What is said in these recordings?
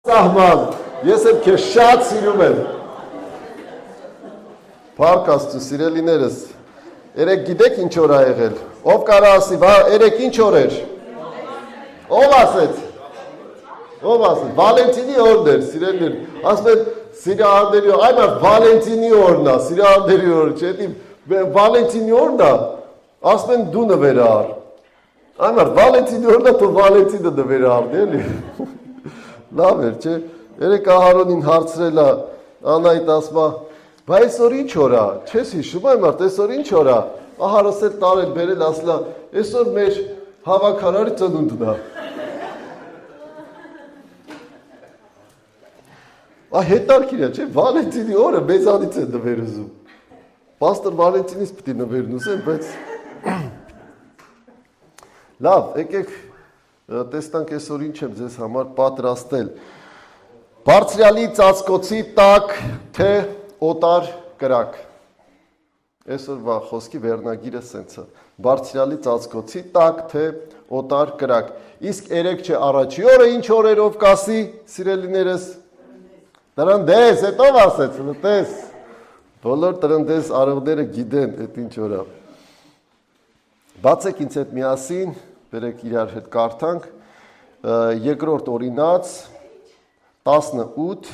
Սահման, ես եմ քեզ շատ սիրում եմ։ Փառք Աստծո, սիրելիներս։ Երեք գիտեք ինչ օր ա եղել։ Ով կարա ասի, երեք ինչ օր էր։ Ով ասեց։ Ով ասեց։ Վալենտինի օրն էր, սիրելիներ։ Ասում են սիրահարների օր, այ Վալենտինի օրն է, սիրահարների օր, չէ՞։ Վալենտինի օրն է, ասում են դու նվեր առ։ Այ Վալենտինի օրն է, դու Վալենտինը նվեր առ, էլի։ Լավ էր, չէ։ Երեք Ահարոնին հարցրել է, Անայդ ասում է, բա այսօր ինչ օր է, չես հիշում այն մարդ, այսօր ինչ օր է։ Ահարոս էլ տարել բերել ասել է, այսօր մեր հավաքարարի ծնունդն է։ Հետարքիր է, չէ, Վալենտինի օրը մեզանից է նվեր ուզում։ Պաստոր Վալենտինից պիտի նվերն ուզեմ, բայց լավ, եկեք տեսնանք այսօր ինչ եմ ձեզ համար պատրաստել։ Բարձրյալի ծածկոցի տակ թե օտար կրակ։ Այսօրվա խոսքի վերնագիրը սենց է։ Բարձրյալի ծածկոցի տակ թե օտար կրակ։ Իսկ երեք չէ առաջի օրը ինչ օրերով կասի, սիրելիներս։ Տրնդես, հետ ով ասեց, լտես։ Բոլոր տրնդես արողները գիտեն, այդ ինչ օր է։ Բացեք ինձ հետ միասին, բերեք իրար հետ կարդանք, երկրորդ օրինաց, 18,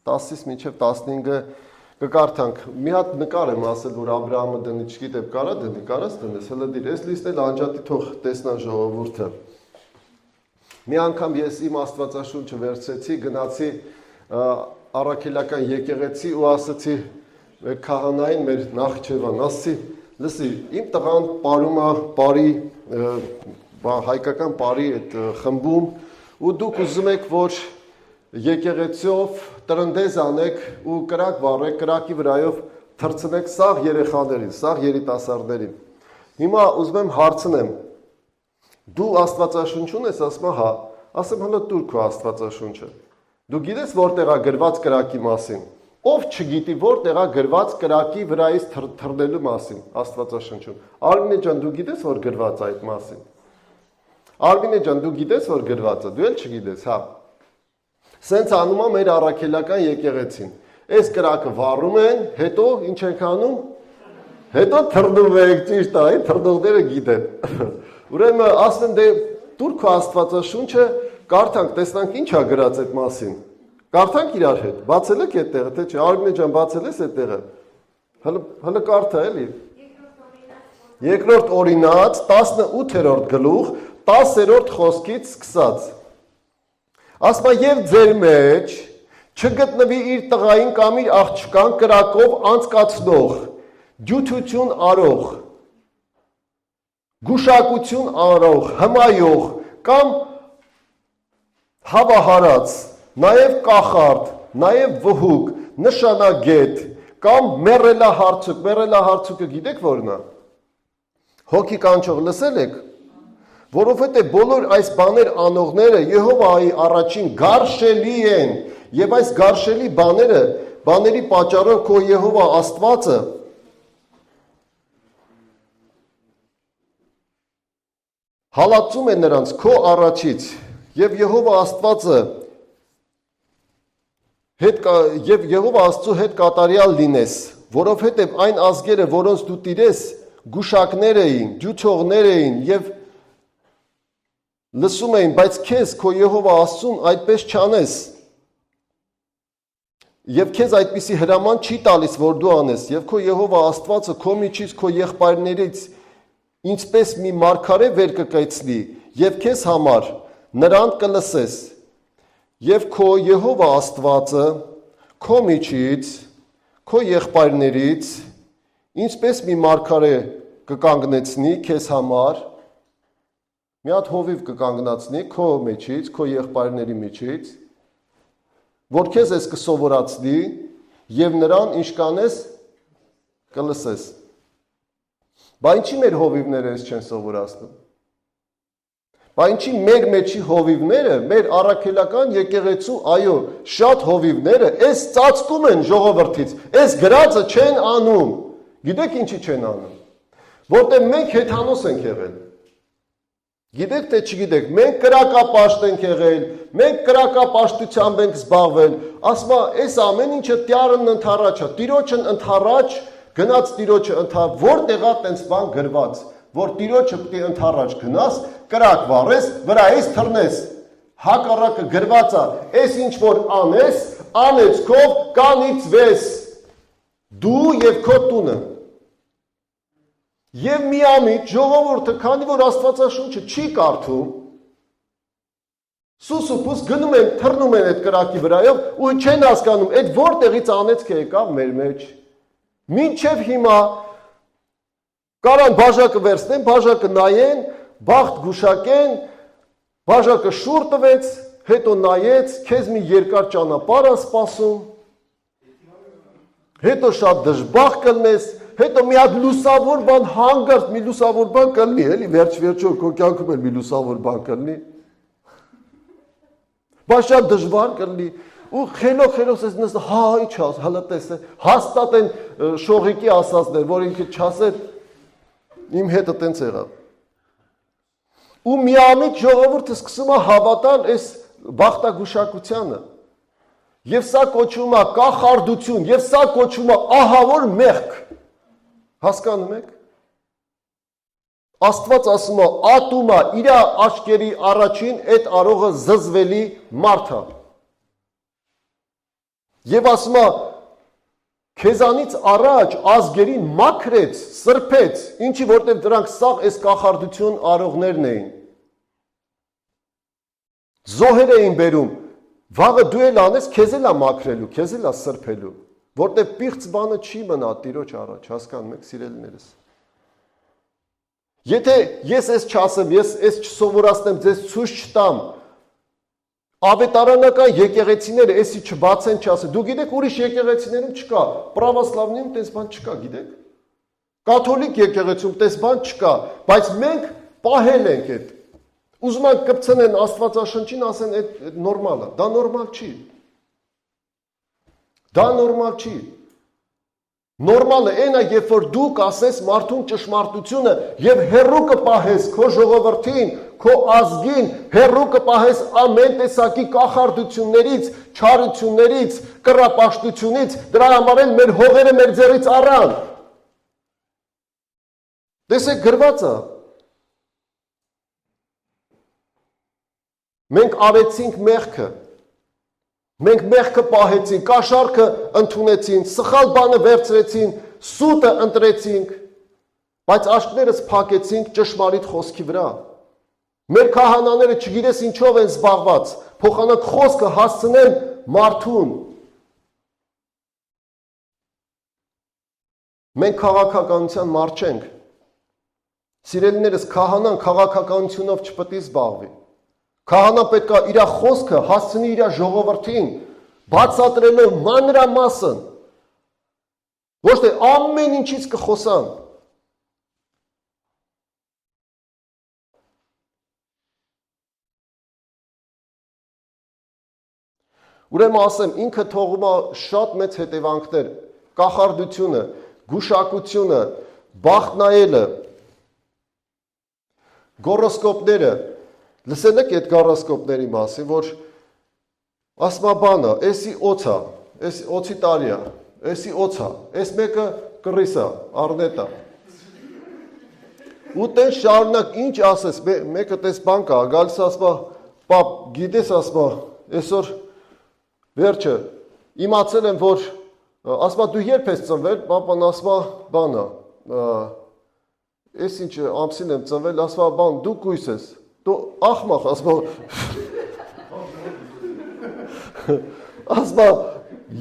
10-ից մինչև 15-ը կկարդանք։ Մի հատ նկար եմ ասել, որ Աբրահամը դնի, չգիտեմ, կարա դնի, կարաս դնես, հլը դիր, ես լիսնել անջատի թող տեսնան ժողովուրդը։ Մի անգամ ես իմ Աստվածաշունչը վերցեցի, գնացի առաքելական եկեղեցի ու ասացի քահանային մեր Նախիջևան, ասացի, լսի, իմ տղան պարում է բարի, հայկական բարի այդ խմբում ու դուք ուզում եք, որ եկեղեցիով տրնդեզ անեք ու կրակ վառեք, կրակի վրայով թռցնեք սաղ երեխաներին, սաղ երիտասարդներին։ Հիմա ուզում եմ հարցնեմ, դու Աստվածաշունչ ունես, ասում հա, ասեմ հլը տուր քո Աստվածաշունչը։ Դու գիտես որտեղ է գրված կրակի մասին։ Ով չգիտի որտեղ է գրված կրակի վրայից թռնելու մասին Աստվածաշնչում։ Արմինե ջան, դու գիտես որ գրված է այդ մասին։ Արմինե ջան, դու գիտես որ գրված է, դու էլ չգիտես, հա։ Սենց անում է մեր առաքելական եկեղեցին։ Այս կրակը վառում են, հետո ինչ ենք անում։ Հետո թռնում ենք, ճիշտ է, թռնողները գիտեն։ Ուրեմն ասեն դե դուր քո Աստվածաշունչը կարդանք, տեսնանք ինչ է գրած այդ մասին։ Կարդանք իրար հետ, բացել եք այդ տեղը, թե չէ, Արմինե ջան, բացել ես այդ տեղը։ Հələ կարդա էլի։ Երկրորդ օրինաց 18-րդ գլուխ 10-րդ խոսքից սկսած։ Ասում է եւ ձեր մեջ չգտնվի իր տղային կամ իր աղջկան կրակով անցկացնող, դյութություն արող, գուշակություն արող, հմայող կամ հավահարած, նաև կախարդ, նաև վհուկ, նշանագետ կամ մեռելահարցուկ, գիտեք որն է։ Հոգի կանչող լսել եք, որովհետև բոլոր այս բաներ անողները Եհովայի առաջին գարշելի են, եւ այս գարշելի բաների պատճառով քո Եհովա Աստվածը հալածում է նրանց քո առաջից, եւ Եհովա Աստվածը Եվ Եհովա Աստծո հետ կատարյալ լինես, որովհետև այն ազգերը, որոնց դու տիրես, գուշակներ էին, դյութողներ էին եւ լսում էին, բայց քեզ քո Եհովա Աստծուն այդպես չանես։ Եվ քեզ այդպիսի հրաման չի տալիս, որ դու անես, եւ քո Եհովա Աստվածը քո միջից քո եղբայրներից ինչպես մի մարգարե վեր կկայցնի, եւ քեզ համար նրան կլսես։ Եվ քո Եհովա Աստվածը քո միջից, քո եղբայրներից, ինչպես մի մարգարե կկանգնեցնի քեզ համար, մի հատ հովիվ կկանգնացնի քո միջից, քո եղբայրների միջից, որ քեզ ես կսովորացնի եւ նրան ինչ կանես կլսես։ Բա ինչի մեր հովիվները ես չեն սովորացնում։ Բա ինչի մեր մեջի հովիվները, մեր առաքելական եկեղեցու, այո, շատ հովիվները այս ծածկում են ժողովրդից, այս գրածը չեն անում։ Գիտեք ինչի չեն անում։ Որտեղ մենք հեթանոս ենք եղել։ Գիտեք թե չգիտեք, մենք կրակապաշտ ենք եղել, մենք կրակապաշտությամբ ենք զբաղվել, ասում է, այս ամեն ինչը տյարն ընթառաջ է, տիրոջն ընթառաջ, գնաց տիրոջը ընթառաջ, որտեղ է տենց բան գրված, որ տիրոջը պիտի ընթառաջ գնաս, կրակ վառես, վրայից թռնես, հակառակը գրված է, այս ինչ որ անես, անեցքով կանիծվես, դու եւ քո տունը։ Եվ միամիտ ժողովուրդը, քանի որ Աստվածաշունչը չի կարդում, սուսուփուս գնում են, թռնում են այդ կրակի վրայով ու չեն հասկանում, այդ որտեղից անեցք է եկավ մեր մեջ։ Մինչև հիմա կարան բաժակը վերցնեն, բաժակը նայեն, բախտ գուշակեն, բաժակը շուռ տվեց, հետո նայեց, քեզ մի երկար ճանապարհ է սպասում, հետո շատ դժբախտ կլնես, հետո մի հատ լուսավոր բան հանգարտ մի լուսավոր բան կլինի, էլի վերջ-վերջո քո կյանքում էլ մի լուսավոր բան կլինի։ Բայց շատ դժվար կլինի ու խելոք ես նստի, հա ի՞նչ աս, հələ տեսե, հաստատ են շողիկի ասածներ, որ ինքը չասեր իմ հետը տենց եղավ։ Ու միամիտ ժողովուրդը սկսում է հավատալ այս բախտագուշակությանը։ Եվ սա կոչվում է կախարդություն, եւ սա կոչվում է ահավոր մեղք։ Հասկանում եք։ Աստված ասում է, ատում է իր աչքերի առաջին այդ արողը զզվելի մարդը։ Եվ ասում է, քեզանից առաջ ազգերին մաքրեց, սրբեց, ինչի որտեղ դրանք սաղ այս կախարդություն արողներն էին։ Զոհեր էին բերում, վաղը դու էլ անես, քեզ էլ է մաքրելու, քեզ էլ է սրբելու, որտեղ պիղծ բանը չի մնա Տիրոջ առաջ, հասկանում եք, սիրելիներս։ Եթե ես այս չասեմ, ես այս չսովորացնեմ, ձեզ ցույց չտամ, ավետարանական եկեղեցիները էսի չբացեն, չասեն, դու գիտեք ուրիշ եկեղեցիներում չկա, պրավասլավներում տես բան չկա, գիտեք։ Կաթոլիկ եկեղեցում տես բան չկա, բայց մենք պահել ենք այդ։ Ուզում են կպցնեն Աստվածաշնչին, ասեն այդ նորմալ է, դա նորմալ չի։ Դա նորմալ չի։ Նորմալը այն է, երբ որ դու կասես մարդուն ճշմարտությունը եւ հերրու կպահես քո ժողովրդին, քո ազգին, հերրու կպահես ամեն տեսակի կախարդություններից, չարություններից, կռապաշտությունից, դրա համար էլ մեր հողերը մեր ձեռից առան։ Տեսեք գրված է։ Մենք արեցինք մեղքը, մենք մեղքը պահեցինք, կաշառքը ընդունեցին, սխալ բանը վերցրեցին, սուտը ընտրեցինք, բայց աշկներս փակեցինք ճշմարիտ խոսքի վրա։ Մեր քահանաները չգիտես ինչով են զբաղված, փոխանակ խոսքը հասցնեն մարդուն։ Մենք քաղաքականության մարդ չենք։ Սիրելիներս, քահանան քաղաքականությունով չպետք է զբաղվի։ Քահանա պետք է իր խոսքը հասցնի իր ժողովրդին, բացատրելով մանրամասն։ Ոչ թե ամեն ինչից կխոսան։ Ուրեմն ասեմ, ինքը թողում է շատ մեծ հետևանքներ, կախարդությունը, գուշակությունը, բախտ նայելը, գորոսկոպները, լսել եք այդ գորոսկոպների մասին, որ ասма բանը, էսի օծա, էսի օծի տարիա, էսի օծա, էս մեկը կռիսա, առնետա։ Ու տեն շարունակ ինչ ասես, մեկը տես բան կա, գալիս ասма, պապ, գիտես ասма, այսօր վերջը, իմացել եմ, որ ասма դու երբ ես ծնվել, պապան ասма բանը, ես ինչ ամսին եմ ծնվել, ասма բան, դու կույս ես, դու ախմախ, ասма,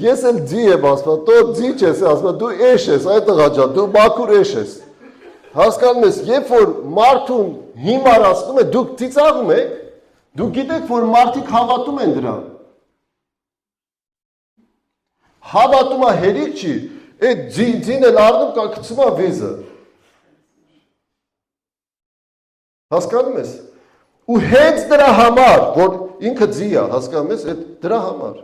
ես էլ ձի եմ, ասma, տո ձի չես, ասma, դու էշ ես, այդ ղաջա, դու մաքուր էշ ես։ Հասկանում ես, երբ որ մարդուն հիմարացնում է, դուք ծիծաղում եք, դուք գիտեք, որ մարդիկ հավատում են դրան։ Հավատումը հերիք չի, այդ ձին էլ առնում կա գցում է վեզը։ Հասկանում ես։ Ու հենց դրա համար, որ ինքը ձի է, հասկանում ես, այդ դրա համար։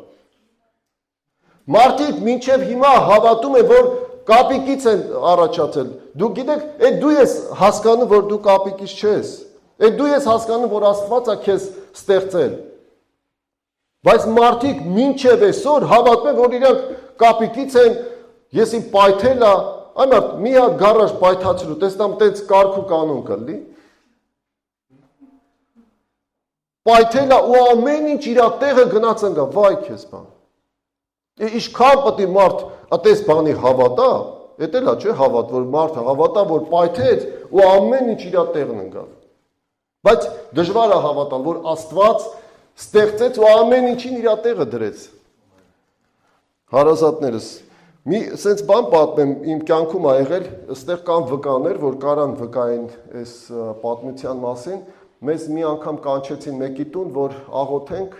Մարդիկ մինչև հիմա հավատում են, որ կապիկից են առաջացել։ Դու գիտեք, այդ դու ես հասկանում, որ դու կապիկից չես։ Այդ դու ես հասկանում, որ Աստվածը քեզ ստեղծել։ Բայց մարդիկ մինչև այսօր հավատում են, որ իրանք կապիկից են, եսի պայթելա, այն մարդ մի հատ գարաժ պայթացրու, տեսնամ տենց կարգ ու կանոն կլինի։ Պայթելա ու ամեն ինչ իր տեղը գնաց ընկա, վայ քեզ բան։ Ինչքան պետք է մարդ այդպես բանի հավատա, էդ էլա չէ հավատ, որ մարդը հավատա, որ պայթեց ու ամեն ինչ իր տեղն ընկավ։ Բայց դժվար է հավատալ, որ Աստված ստեղծեց ու ամեն ինչին իր տեղը դրեց։ Հարազատներս, մի սենց բան պատմեմ, իմ կյանքում ա եղել, այստեղ կան վկաներ, որ կարան վկային այս պատմության մասին, մեզ մի անգամ կանչեցին մեկի տուն, որ աղոթենք,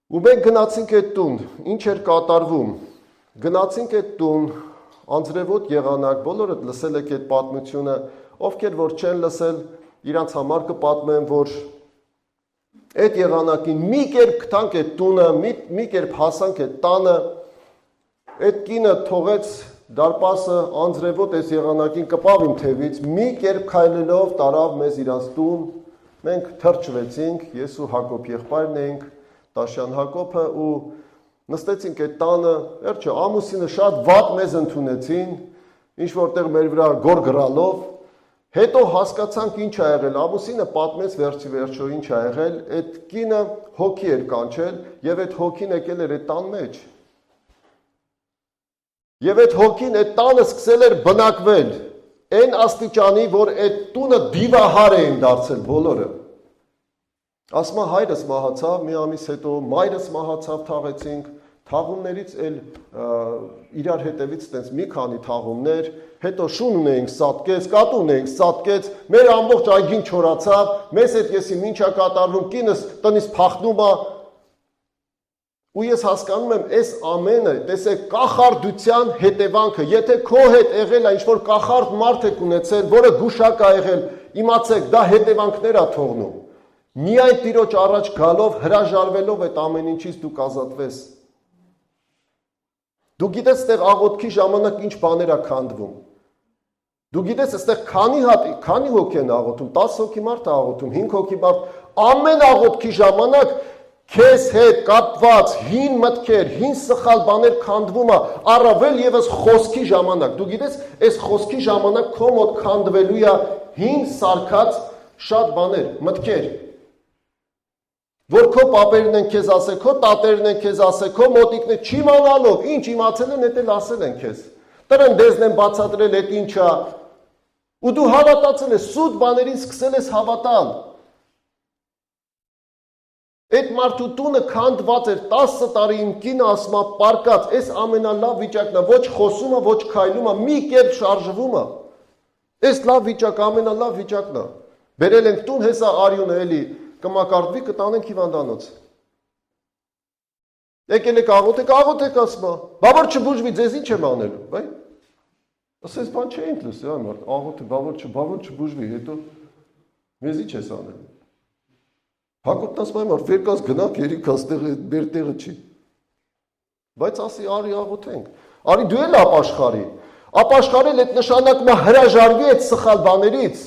ու մենք գնացինք այդ տուն, ինչ էր կատարվում, գնացինք այդ տուն, անձրևոտ եղանակ, բոլորդ լսել եք այդ պատմությունը, ովքեր որ չեն լսել, իրանց համար կպատմեմ, որ այդ եղանակին մի կերպ գտանք այդ տունը, մի կերպ հասանք այդ տանը, այդ կինը թողեց դարպասը անձրևոտ այս եղանակին կպավ իմ թևից, մի կերպ քայլելով տարավ մեզ իրանց տուն, մենք թրջվեցինք, ես ու Հակոբ եղբայրն էինք, Տաշյան Հակոբը ու նստեցինք այդ տանը, վերջը ամուսինը շատ վատ մեզ ընդունեցին, ինչ որտեղ մեր վրա գոր գրալով, հետո հասկացանք ինչ ա եղել, ամուսինը պատմեց վերջի վերջո ինչ ա եղել, այդ կինը հոգի էր կանչել եւ այդ հոգին եկել էր այդ տան մեջ։ Եվ այդ հոգին այդ տանը սկսել էր բնակվել, այն աստիճանի, որ այդ տունը դիվահար էին դարձել բոլորը։ Ասма հայրս մահացավ, մի ամիս հետո մայրս մահացավ, թաղեցինք, թաղումներից էլ իրար հետևից տենց մի քանի թաղումներ, հետո շուն ունեինք սատկեց, կատու ունեինք սատկեց, մեր ամբողջ այգին չորացավ, մեզ հետ եսի մինչա կատարվում, կինս տնից փախնում ա, ու ես հասկանում եմ, այս ամենը, տեսեք, կախարդության հետևանքը, եթե քո հետ եղել է ինչ-որ կախարդ մարդ եք ունեցել, որը գուշակ ա եղել, իմացեք, դա հետևանքներ ա թողնում։ Միայն Տիրոջ առաջ գալով, հրաժարվելով այդ ամեն ինչից դու կազատվես։ Դու գիտես, այստեղ աղոթքի ժամանակ ինչ բաներ ա քանդվում։ Դու գիտես, այստեղ քանի հոգի են աղոթում, 10 հոգի մարդ ա աղոթում, 5 հոգի մարդ, ամեն աղոթքի ժամանակ քեզ հետ կապված հին մտքեր, հին սխալ բաներ քանդվում ա, առավել եւս խոսքի ժամանակ։ Դու գիտես, այս խոսքի ժամանակ քո մոտ քանդվելու է հին սարքած շատ բաներ, մտքեր։ Որ քո պապերն են քեզ ասել, քո տատերն են քեզ ասել, քո մոտիկն են չիմանալով, ինչ իմացել են, դա էլ ասել են քեզ։ Տրնդեզն են բացատրել, այդ ինչ է։ Ու դու հավատացել ես, սուտ բաներին սկսել ես հավատալ։ Այդ մարդու տունը քանդված էր 10 տարի իմ կինը ասում է պարկած, այս ամենալավ վիճակն է, ոչ խոսում է, ոչ քայլում է, մի կերպ շարժվում է։ Այս լավ վիճակ, ամենալավ վիճակն է։ Բերել ենք տուն, հեսա արյունը էլի կմակարդվի, կտանենք հիվանդանոց։ Եկել եք աղոթեք ասում է, բա որ չբուժվի, ձեզ ինչ եմ անելու, բայ։ Ասես բան չէինք լսի, այ մարդ, աղոթեք, բա որ չբուժվի, հետո մեզ ինչ ես անելու։ Հակոբն ասում է, վերկաս գնանք, երիքաս տեղը, մեր տեղը չի։ Բայց ասի, արի աղոթենք, արի դու էլ ապաշխարի, ապաշխարել այդ նշանակում է հրաժարվի այդ սխալ բաներից,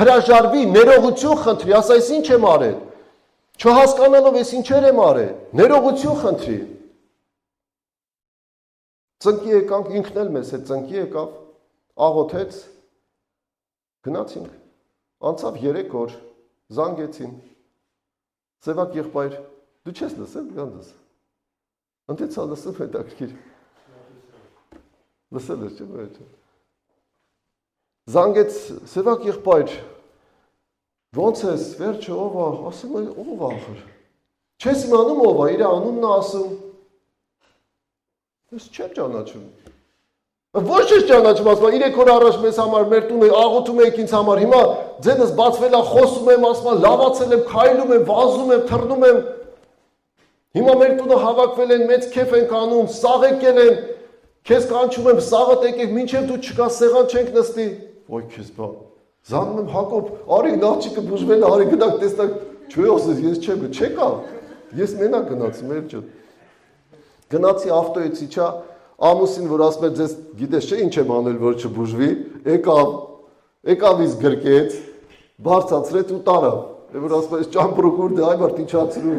հրաժարվի, ներողություն խնդրի, ասա, այս ինչ եմ արել, չհասկանալով այս ինչեր եմ արել, ներողություն խնդրի։ Ծնկի եկանք, ինքն էլ մեզ հետ ծնկի եկավ, աղոթեց, գնացինք, անցավ 3 օր, զանգեցին, Սևակ եղբայր, դու չես լսել գանդս, ընտեցա լսել հետաքրքիր, լսել ես չէ, զանգեց Սևակ եղբայր, ոնց ես, վերջը ով ա, ասում է ով ախր, չես իմանում ով ա, իր անունն է ասում, ես չեմ ճանաչում, ոչ ես ճանաչում, ասում 3 օր առաջ մեզ համար մեր տունը աղոթում եք ինձ համար, հիմա ձենս բացվել է, խոսում եմ, ասում լավացել եմ, քայլում եմ, վազում եմ, թռնում եմ, հիմա մեր տունը հավաքվել են, մեծ քեֆ ենք անում, սաղ եկել են, քեզ կանչում եմ, սաղը տեկեք, մինչև դու չգաս, սեղան չենք նստի, ոյ քեզ բան, զանգում եմ Հակոբ, արի նախճիկը բուժվել է, արի գնանք տեսնանք, չէ ասես, ես չեմ, չեկա, ես մենակ գնացի, մեր ջան, գնացի ավտոյից իջա, ամուսին, որ ասում է ձեզ գիտես չէ ինչ եմ անել, որ չբուժվի, եկավ ինձ գրկեց, բարձացրեց ու տարավ։ Եվ որ ասում ես ճամպրուկուր դե այ մարդ իջացրու։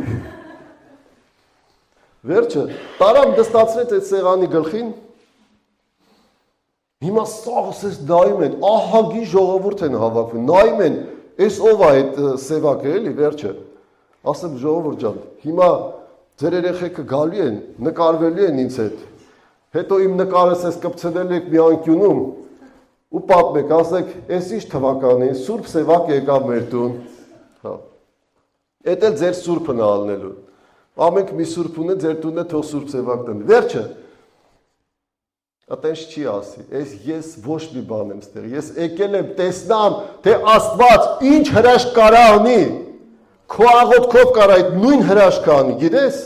Վերջը տարավ դստացրեց այդ սեղանի գլխին։ Հիմա սաղսես նայում են, ահագի ժողովուրդ են հավաքվում, նայում են, այս ով է այդ սևակը էլի, վերջը։ Ասեմ ժողովուրդ ջան, հիմա ձեր երեխեքը գալու են, նկարվելու են ինձ հետ։ Հետո իմ նկարս ես կպցնել եք մի անկյունում ու պատմեք, ասեք, այս ինչ թվականի, Սուրբ Սևակ եկավ մեր տուն։ Հա։ Էդ էլ ձեր Սուրբն ալնելու։ Ամենք մի Սուրբ ունեն, ձեր տունն է թող Սուրբ Սևակ տնի։ Վերջը Ատենց չի ասի, ես ոչ մի բան եմ ստեղ, ես եկել եմ տեսնամ, թե Աստված ինչ հրաշք կարա անի, քո աղոթքով կարա այդ նույն հրաշքը անի, գիտես,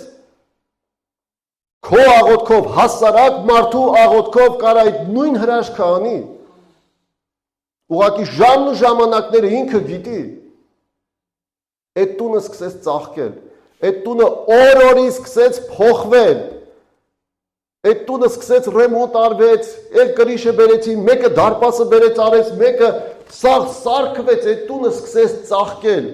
քո աղոթքով, հասարակ մարդու աղոթքով կարա այդ նույն հրաշքը անի, ուղղակի ժամն ու ժամանակները ինքը գիտի, այդ տունը սկսեց ծաղկել, այդ տունը օր-օրի սկսեց փոխվել, այդ տունը սկսեց ռեմոնտ արվեց, այդ կրիշը բերեցին, մեկը դարպասը բերեց արեց, մեկը սարքվեց, այդ տունը սկսեց ծաղկել։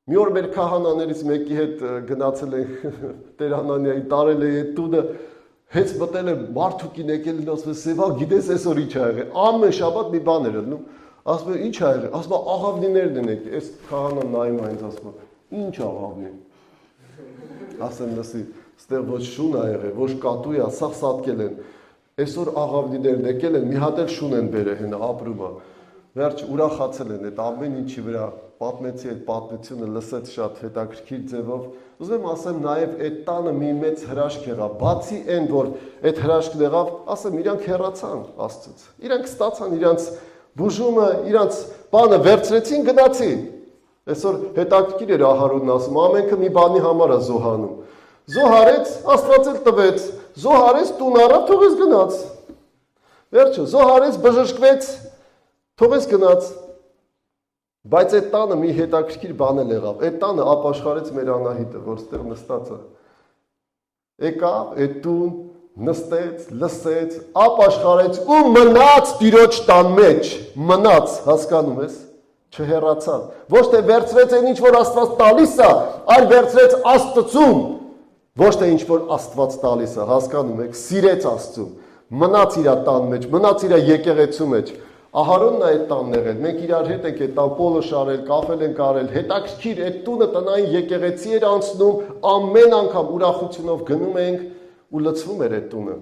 Մի օր մեր քահանաներից մեկի հետ գնացել ենք Տեր Հանանիայի տարել է այդ տունը, հենց մտել եմ մարդուկին եկել են ասում Սևա գիտես այսօր ինչ ա եղել, ամեն շաբաթ մի բան էր ելնում, ասում է ինչ ա եղել, ասում է աղավնիներն են եկել, այս քահանան նայում է ինձ ասում է ինչ աղավնի, ասեմ լսի Ստեղ ոչ շուն ա եղել, ոչ կատու է, սաղ սատկել են, այսօր աղավնիներն եկել են, մի հատ էլ շուն են բերել հենա ապրում է, վերջ ուրախացել են այդ ամեն ինչի վրա, պատմեցի այդ պատմությունը, լսեց շատ հետաքրքիր ձևով, ուզում եմ ասեմ նաև այդ տանը մի մեծ հրաշք եղավ, բացի այն, որ այդ հրաշքն եղավ, ասեմ իրանք հեռացան Աստծուց, իրանք ստացան իրանց բուժումը, իրանց բանը վերցրեցին, գնացին, այսօր հետաքրքիր էր Ահարոնն ասում, ամենքը մի բանի համար է զոհանում, Զոհարեց, Աստված էլ տվեց, զոհարեց, տուն առավ, թողեց գնաց, վերջը, զոհարեց, բժշկվեց, թողեց գնաց, բայց այդ տանը մի հետաքրքիր բան էլ եղավ, այդ տանը ապաշխարեց մեր Անահիտը, որ ստեղ նստած է, եկավ, այդ տուն, նստեց, լսեց, ապաշխարեց ու մնաց Տիրոջ տան մեջ, մնաց, հասկանում ես, չհեռացավ, ոչ թե վերցրեց այն ինչ որ Աստված տալիս է, այլ վերցրեց Աստծուն, ոչ թե ինչ որ Աստված տալիս է, հասկանում եք, սիրեց Աստծուն, մնաց իր տան մեջ, մնաց իր եկեղեցու մեջ, Ահարոնն է այդ տանն եղել, մենք իրար հետ ենք այդ տան պոլը շարել, կաֆել ենք արել, հետաքրքիր այդ տունը տնային եկեղեցի էր անցնում, ամեն անգամ ուրախությունով գնում ենք ու լցվում էր այդ տունը։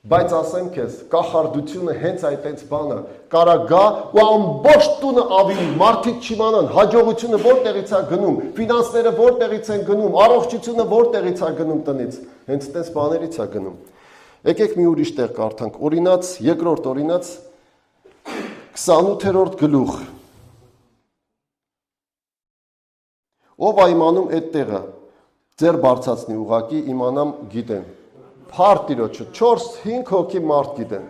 Բայց ասեմ քեզ, կախարդությունը հենց այդպես բանը, կարա գա ու ամբողջ տունը ավելի մարդիկ չիմանան, հաջողությունը որտեղից է գնում, ֆինանսները որտեղից են գնում, առողջությունը որտեղից է գնում տնից, հենց այդպես բաներից է գնում։ Եկեք մի ուրիշ տեղ կարդանք, Օրինաց, երկրորդ Օրինաց 28-րդ գլուխ։ Ով է իմանում այդ տեղը, ձեր բարձացնի ուղակի իմանամ գիտեն։ Փառք Տիրոջը 4-5 հոգի մարդ գիտեն։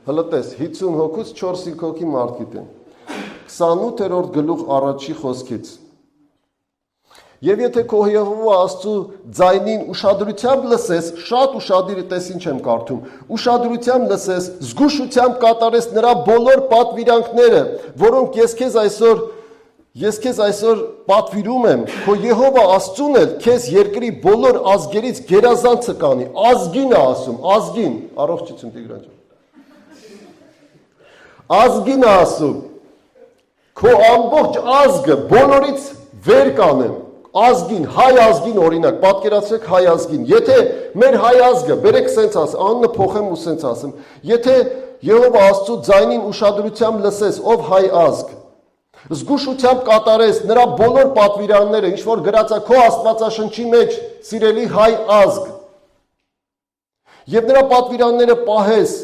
Հələ տես 50 հոգուց 4-5 հոգի մարդ գիտեն։ 28-րդ գլուխ առաջի խոսքից։ Եվ եթե քո Եհովա Աստծու ձայնին ուշադրությամբ լսես, շատ ուշադիր տես ինչ եմ կարդում, ուշադրությամբ լսես, զգուշությամբ կատարես նրա բոլոր պատվիրանքները, որոնք ես քեզ այսօր պատվիրում եմ, քո Եհովա Աստծուն էլ քեզ երկրի բոլոր ազգերից գերազանցը կանի, ազգին է ասում, ազգին, առողջություն Տիգրան ջան։ Ազգին է ասում, քո ամբողջ ազգը բոլորից վեր կանեմ, ազգին, հայ ազգին օրինակ, պատկերացրեք հայ ազգին, եթե մեր հայ ազգը, բերեք սենց ասեմ, անունը փոխեմ ու սենց ասեմ, եթե Եհովա Աստծու ձայնին ուշադրությամբ լսես, ով հայ ազգ, զգուշությամբ կատարես նրա բոլոր պատվիրանները, ինչ որ գրած է քո Աստվածաշնչի մեջ, սիրելի հայ ազգ, եւ նրա պատվիրանները պահես,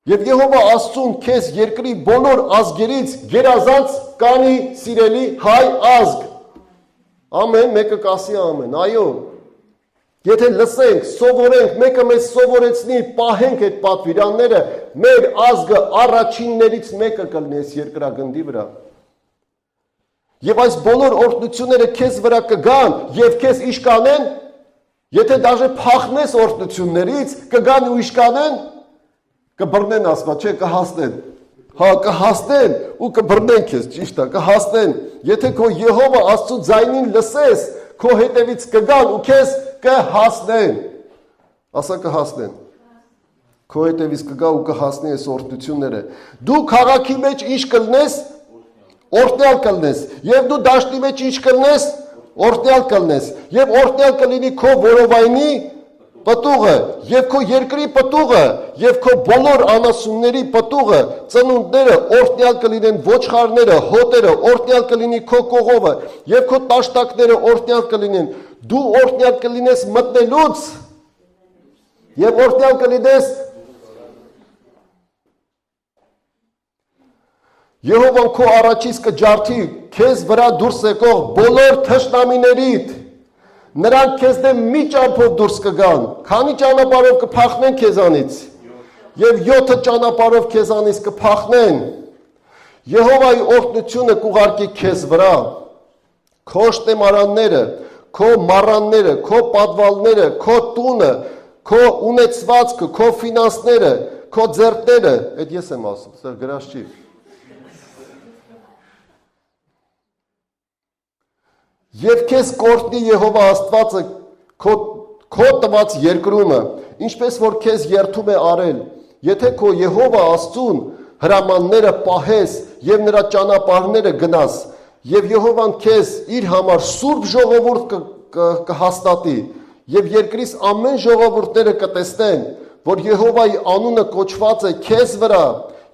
եւ Եհովա Աստծուն քեզ երկրի բոլոր ազգերից գերազանց կանի, սիրելի հայ ազգ։ Ամեն, մեկը կասի ամեն, այո, եթե լսենք, սովորենք, մեկը մեզ սովորեցնի, պահենք այդ պատվիրանները, մեր ազգը առաջիններից մեկը կլինի այս երկրագնդի վրա։ Եվ այս բոլոր օրհնությունները քեզ վրա կգան եւ քեզ իշկանեն, եթե դաժե փախնես օրհնություններից, կգան ու իշկանեն, կբռնեն ասма, չէ, կհասնեն։ Հա կհասնեն ու կբռնեն քեզ, ճիշտ է, կհասնեն։ Եթե քո Եհովա Աստծո ձայնին լսես, քո հետևից կգան ու քեզ կհասնեն։ Ասա կհասնեն։ Քո հետևից կգա ու կհասնի այս օրհնությունները։ Դու քաղաքի մեջ ինչ կլնես, օրհնյալ կլնես, եւ դու դաշտի մեջ ինչ կլնես, օրհնյալ կլնես, եւ օրհնյալ կլինի քո որովայնի պտուղը, եւ քո երկրի պտուղը, եւ քո բոլոր անասունների պտուղը, ծնունդները օրհնյալ կլինեն ոչխարները, հոտերը, օրհնյալ կլինի քո կողովը, եւ քո տաշտակները օրհնյալ կլինեն։ Դու օրհնյալ կլինես մտնելուց, եւ օրհնյալ կլինես Եհովան քո առաջից կջարդի քեզ վրա դուրս եկող բոլոր թշնամիներիդ, նրանք քեզ դեմ մի ճամփով դուրս կգան, քանի ճանապարհով կփախնեն քեզանից, եւ 7 ճանապարհով քեզանից կփախնեն։ Եհովայի օրհնությունը կուղարկի քեզ վրա, քո շտեմարանները, քո մառանները, քո պատվալները, քո տունը, քո ունեցվածքը, քո ֆինանսները, քո ձեռքները, այդ ես եմ ասում, սա գրած չի։ Եվ քեզ կորտնի Եհովա Աստվածը քո տված երկրումը, ինչպես որ քեզ երթում է արել, եթե քո Եհովա Աստծուն հրամանները պահես եւ նրա ճանապարհները գնաս, եւ Եհովան քեզ իր համար սուրբ ժողովուրդ կհաստատի, եւ երկրից ամեն ժողովուրդները կտեսնեն, որ Եհովայի անունը կոչված է քեզ վրա,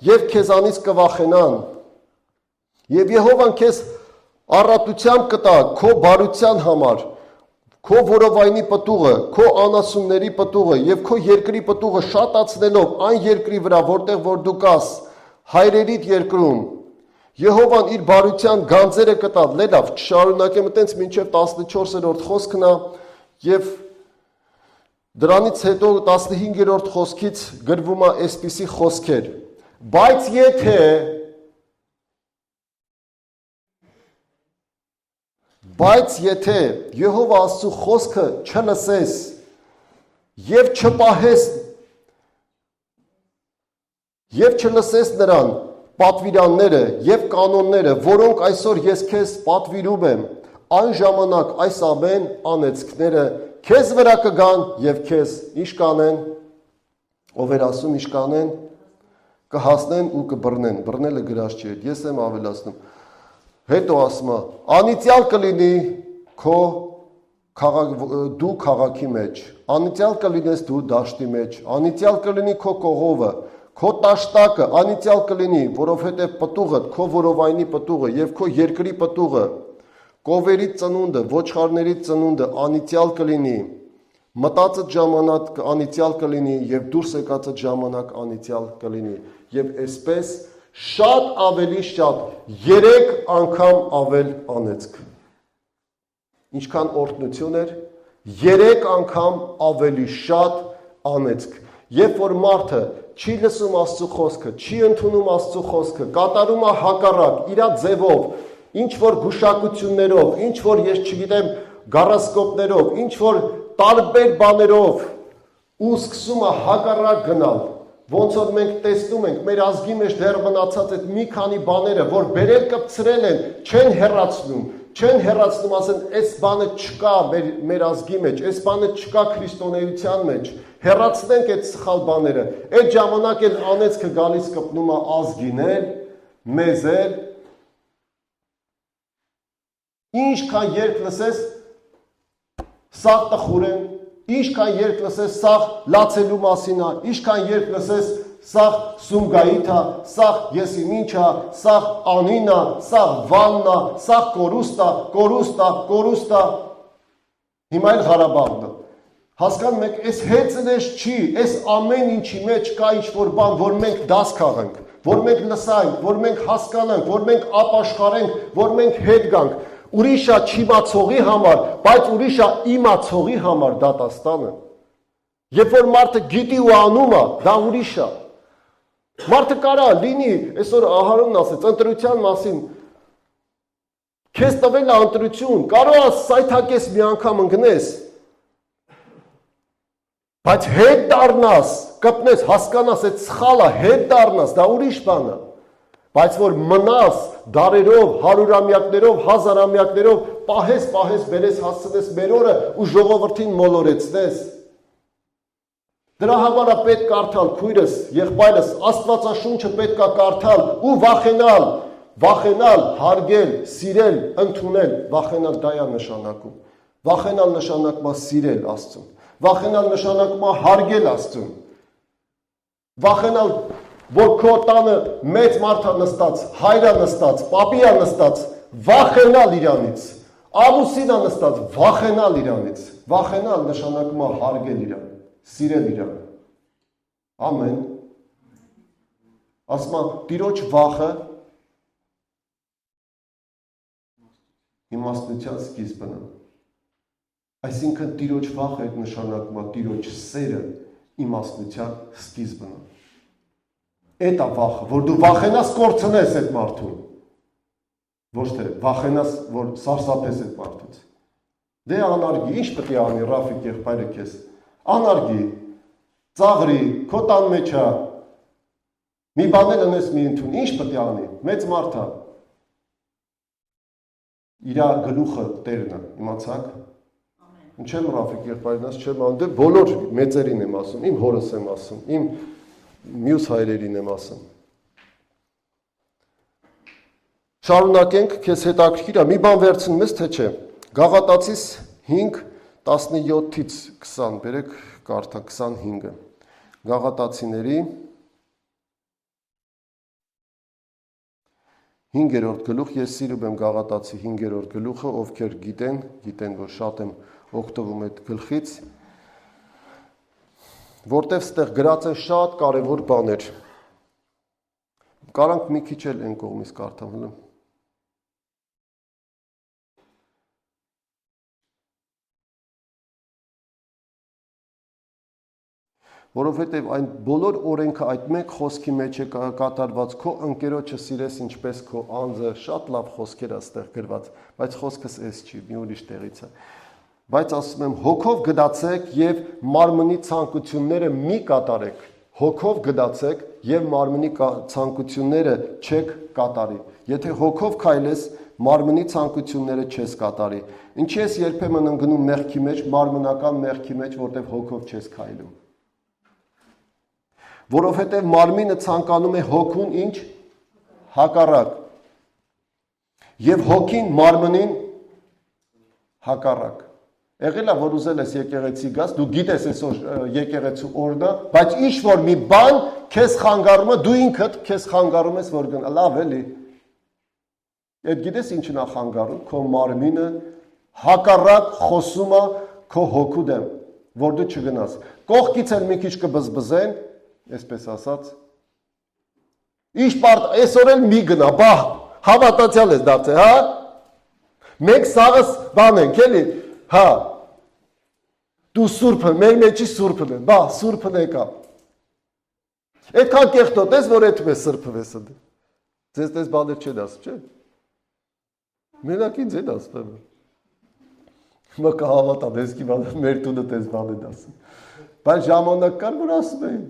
եւ քեզանից կվախենան։ Եվ Եհովան քեզ առատությամբ կտա քո բարության համար, քո որովայնի պտուղը, քո անասունների պտուղը եւ քո երկրի պտուղը շատացնելով այն երկրի վրա, որտեղ որ դու կաս, հայրերիդ երկրում։ Եհովան իր բարության գանձերը կտա, լավ, շարունակեմ այտենց մինչև 14-րդ խոսքն է եւ դրանից հետո 15-րդ խոսքից գրվում է այսպիսի խոսքեր. Բայց եթե Եհովա Աստծո խոսքը չլսես եւ չպահես եւ չլսես նրան պատվիրանները եւ կանոնները, որոնք այսօր ես քեզ պատվիրում եմ, այն ժամանակ այս ամեն անեծքները քեզ վրա կգան եւ քեզ ինչ կանեն, ով էր ասում ինչ կանեն, կհասնեն ու կբռնեն, բռնելը գրած չի, ես եմ ավելացնում։ Հետո ասում է, անիծյալ կլինի դու քաղաքի մեջ, անիծյալ կլինես դու դաշտի մեջ, անիծյալ կլինի քո կողովը, քո տաշտակը, անիծյալ կլինի, որովհետև պտուղը, քո որովայնի պտուղը եւ քո երկրի պտուղը, կովերի ծնունդը, ոչխարների ծնունդը անիծյալ կլինի, մտածած ժամանակ անիծյալ կլինի եւ դուրս եկածած ժամանակ անիծյալ կլինի եւ այսպես շատ ավելի շատ 3 անգամ ավել անեծք։ Ինչքան օրհնություն էր, 3 անգամ ավելի շատ անեծք։ Երբ որ մարդը չի լսում Աստծո խոսքը, չի ընդունում Աստծո խոսքը, կատարում է հակառակ իր ձևով, ինչ որ գուշակություններով, ինչ որ ես չգիտեմ, գարասկոպներով, ինչ որ տարբեր բաներով ու սկսում է հակառակ գնալ։ Ոնց որ մենք տեսնում ենք մեր ազգի մեջ դեռ մնացած այդ մի քանի բաները, որ բերել կպցրել են, չեն հեռացնում, ասեն, այս բանը չկա մեր ազգի մեջ, այս բանը չկա քրիստոնեության մեջ, հեռացնենք այդ սխալ բաները, այդ ժամանակ էլ անեծքը գալիս կպնում է ազգին էլ, մեզ էլ, ինչքան երկ լսես, սաղ տխուր են, ինչքան երկ լսես սաղ լացելու մասին է, ինչքան երկ լսես սաղ սումգայիթ է, սաղ եսիմինչ է, սաղ անին է, սաղ վանն է, սաղ կորուստ է, հիմա էլ Ղարաբաղն է։ Հասկանում եք, այս հեծնես չի, այս ամեն ինչի մեջ կա ինչ-որ բան, որ մենք դաս քաղենք, որ մենք լսենք, որ մենք հասկանանք, որ մենք ապաշխարենք, որ մենք հետ գանք։ Ուրիշա չիմացողի համար, բայց ուրիշա իմացողի համար դատաստանը։ Երբ որ մարդը գիտի ու անում է, դա ուրիշ է։ Մարդը կարա լինի, այսօր Ահարոնն ասեց, ընտրության մասին, քեզ տվել է ընտրություն, կարող է սայթակես մի անգամ ընկնես, բայց հետ դառնաս, կպնես, հասկանաս, այդ սխալ է, հետ դառնաս, դա ուրիշ բան է։ Բայց որ մնաս դարերով, հարյուրամյակներով, հազարամյակներով պահես, բերես հասցնես մեր օրը ու ժողովրդին մոլորեցնես։ Դրա համար է պետք կարդալ քույրս, եղբայրս, Աստվածաշունչը պետք է կարդալ ու վախենալ, հարգել, սիրել, ընդունել, վախենալ դա է նշանակում։ Վախենալ նշանակում է սիրել Աստծուն։ Վախենալ նշանակում է հարգել Աստծուն։ Վախենալ, որ քո տանը մեծ մարդ է նստած, հայր է նստած, պապի է նստած, վախենալ իրանից, ամուսին է նստած, վախենալ իրանից, վախենալ նշանակում է հարգել իրան, սիրել իրան, ամեն, ասում է, տիրոջ վախը իմաստության սկիզբն է, այսինքն տիրոջ վախը այդ նշանակում է տիրոջ սերը իմաստության սկիզբն է, Էդ է վախը, որ դու վախենաս կորցնես այդ մարդուն, ոչ թե վախենաս, որ սարսափես այդ մարդուց։ Դե անարգի, ինչ պետք է անի Ռաֆիկ եղբայրը քեզ։ Անարգի, ծաղրի, քո տան մեջ է։ Մի բաներ անես մի ընդուն, ինչ պետք է անի։ Մեծ մարդ է։ Իրա գլուխը տերն է, իմացաք։ Չեմ Ռաֆիկ եղբայրնաս չեմ անում, դե բոլոր մեծերին եմ ասում, իմ հորս եմ ասում, իմ մյուս հայրերին եմ ասում։ Շարունակենք, քեզ հետաքրքիր է, մի բան վերցնում ես, թե չէ։ Գաղատացիս 5:17-ից 20, բերեք կարդա 25-ը։ Գաղատացիների 5-րդ գլուխ, ես սիրում եմ Գաղատացի 5-րդ գլուխը, ովքեր գիտեն, որ շատ եմ օգտվում այդ գլխից, որտև ստեղ գրած են շատ կարևոր բաներ։ Կարանք մի քիչ էլ են կողմից կարդամ, որովհետև այն բոլոր օրենքը այդ մեկ խոսքի մեջ է կատարված, քո ընկերոջը սիրես ինչպես քո անձը, շատ լավ խոսքեր է ստեղ գրված, բայց խոսքս էս չի, մի ուրիշ տեղից է։ Բայց ասում եմ, հոգով գդացեք և մարմնի ցանկությունները մի կատարեք, հոգով գդացեք և մարմնի ցանկությունները չեք կատարի։ Եթե հոգով քայլես, մարմնի ցանկությունները չես կատարի։ Ինչի ես երբեմն ընկնում մեղքի մեջ, մարմնական մեղքի մեջ, որտեղ հոգով չես քայլում։ Որովհետև մարմինը ցանկանում է հոգուն ինչ հակառակ։ Եվ հոգին մարմնին հակառակ։ Եղել է, որ ուզել ես եկեղեցի գաս, դու գիտես այսօր եկեղեցու օրն է, բայց ինչ որ մի բան քեզ խանգարում է, դու ինքդ քեզ խանգարում ես, որ գնա, լավ էլի։ Այդ գիտես ինչն է խանգարում, քո մարմինը հակառակ խոսում է քո հոգու դեմ, որ դու չգնաս։ Կողքից էլ մի քիչ կբզբզեն, այսպես ասած։ Ինչ բարդ, այսօր էլ մի գնա, բա հավատացյալ ես դարձել, հա։ Մենք սաղս բան ենք, էլի, հա։ Դու սուրբը, մեր մեջի սուրբն է, բա սուրբն եկա։ Այդքան կեղտոտ ես, որ այդում ես սրբվես։ Ձեզ տես բաներ չեն ասում, չէ։ Մենակ ինձ են ասում։ Հիմա կհավատամ, ես կիմանամ, մեր տունը տես բան են ասում։ Բայց ժամանակ կար, որ ասում էին։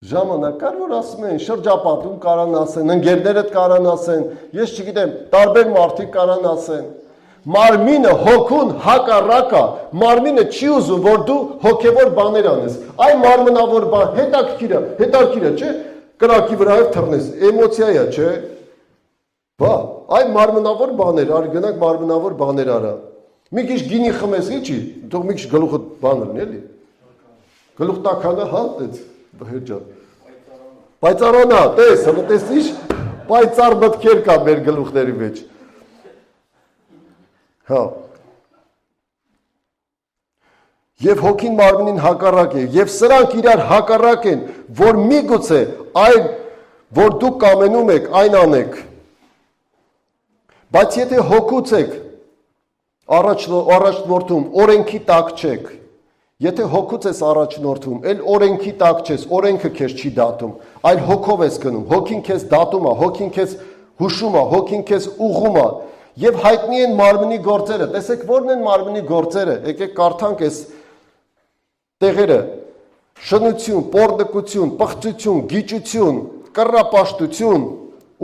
Ժամանակ կար, որ ասում էին, շրջապատում կարան ասեն, ընկերներդ կարան ասեն, ես չգիտեմ, տարբեր մարդիկ կարան ասեն։ Մարմինը հոգուն հակառակ է, մարմինը չի ուզում, որ դու հոգևոր բաներ անես։ Այն մարմնավոր բան, հետաքրքիր է, չէ՞, կրակի վրայով թռնես, էմոցիա է, չէ՞։ Բա, այն մարմնավոր բաներ, գնանք մարմնավոր բաներ արա։ Մի քիչ գինի խմես, ինչի, թող մի քիչ գլուխը բան լինի, էլի։ Գլուխ տաքանը, հա, տեց, հերջան։ Պայծառանա, տես, հələ տես ինչ, պայծառ մտքեր կա մեր գլուխների մեջ։ Հա։ Եվ հոգին մարմնին հակառակ է, եւ սրանք իրար հակառակ են, որ միգուցե այն, որ դուք կամենում եք, այն անեք։ Բայց եթե հոգուց եք առաջնորդում, օրենքի տակ չեք։ Եթե հոգուց ես առաջնորդում, էլ օրենքի տակ չես, օրենքը քեզ չի դատում, այլ հոգով ես գնում, հոգին քեզ դատում է, հոգին քեզ հուշում է, հոգին քեզ ուղղում է, եւ հայտնի են մարմնի գործերը։ Տեսեք, ո՞րն են մարմնի գործերը։ Եկեք կարդանք այս տեղերը։ շնություն, պոռնկություն, պղծություն, գիճություն, կռապաշտություն,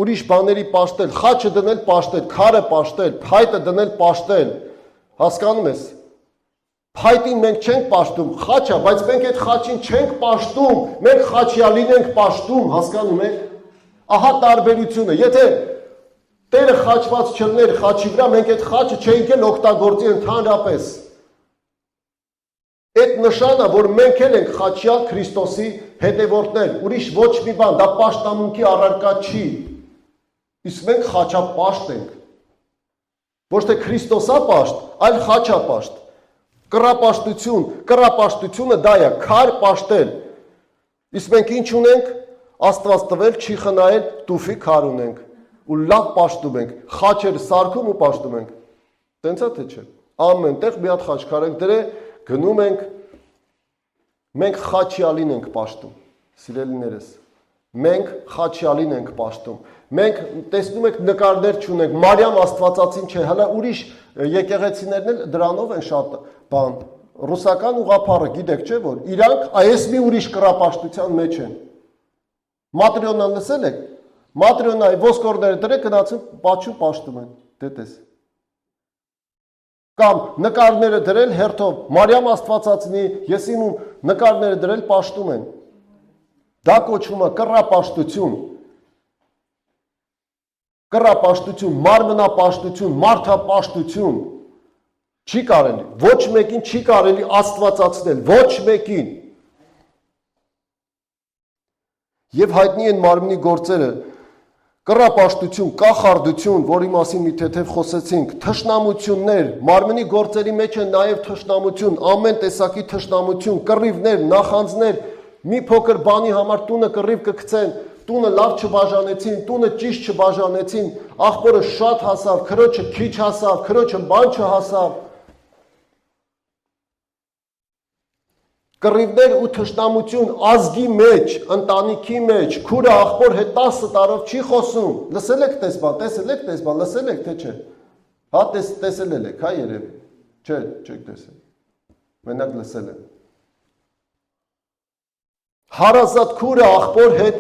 ուրիշ բաների պաշտել, խաչը դնել պաշտել, քարը պաշտել, փայտը դնել պաշտել, հասկանում ես։ Փայտին մենք չենք պաշտում, խաչա, բայց մենք այդ խաչին չենք պաշտում, մենք խաչյալին ենք պաշտում, հասկանում եք։ Ահա տարբերությունը, եթե Տերը խաչված չլներ խաչի վրա, մենք այդ խաչը չէինք էլ օգտագործի ընդհանրապես։ Այդ նշանը, որ մենք էլ ենք խաչյալ Քրիստոսի հետևորդներ, ուրիշ ոչ մի բան, դա պաշտամունքի առարկա չի։ Իսկ մենք խաչապաշտ ենք։ Ոչ թե Քրիստոսապաշտ, այլ խաչապաշտ։ Կռապաշտությունը դա է, քար պաշտել։ Իսկ մենք ինչ ունենք, Աստված տվել, չի խնայել, տուֆի քար ունենք, ու լավ պաշտում ենք, խաչեր սարքում ու պաշտում ենք։ Տենց է թե չէ։ Ամեն տեղ մի հատ խաչքար ենք դրել, գնում ենք, մենք խաչյալին ենք պաշտում, սիրելիներս։ Մենք խաչյալին ենք պաշտում։ Մենք տեսնում եք նկարներ չունենք, Մարիամ Աստվածածին չէ, հələ ուրիշ եկեղեցիներն էլ դրանով են շատ բան։ Ռուսական ուղղափառը գիտեք չէ՞ որ իրանք այս մի ուրիշ կռապաշտության մեջ են։ Մատրիոնան լսել եք։ Մատրիոնայի ոսկորները դրեք գնացին պաչու պաշտում են, դետես։ Կամ նկարները դրել հերթով, Մարիամ Աստվածածնի, ես իմում նկարները դրել պաշտում են։ Դա կոչվում է կռապաշտություն։ Կռապաշտություն, մարմնապաշտություն, մարդապաշտություն չի կարելի, ոչ մեկին չի կարելի աստվածացնել, ոչ մեկին։ Եվ հայտնի են մարմնի գործերը, կռապաշտություն, կախարդություն, որի մասին մի թեթև խոսեցինք, թշնամություններ, մարմնի գործերի մեջ են նաև թշնամություն, ամեն տեսակի թշնամություն, կռիվներ, նախանձներ, մի փոքր բանի համար տունը կռիվ կգցեն, տունը լավ չբաժանեցին, տունը ճիշտ չբաժանեցին, աղբորը շատ հասավ, քրոջը քիչ հասավ, քրոջը բան չհասավ։ Կռիվներ ու թշնամություն ազգի մեջ, ընտանիքի մեջ, քուրը աղբոր հետ 10 տարով չի խոսում։ Լսել եք տեսբան, լսել եք թե չէ։ Հա տեսել եք, հա երևի։ Չէ, չեք տեսել։ Մենակ լսել են։ Հարազատ քուրը աղբոր հետ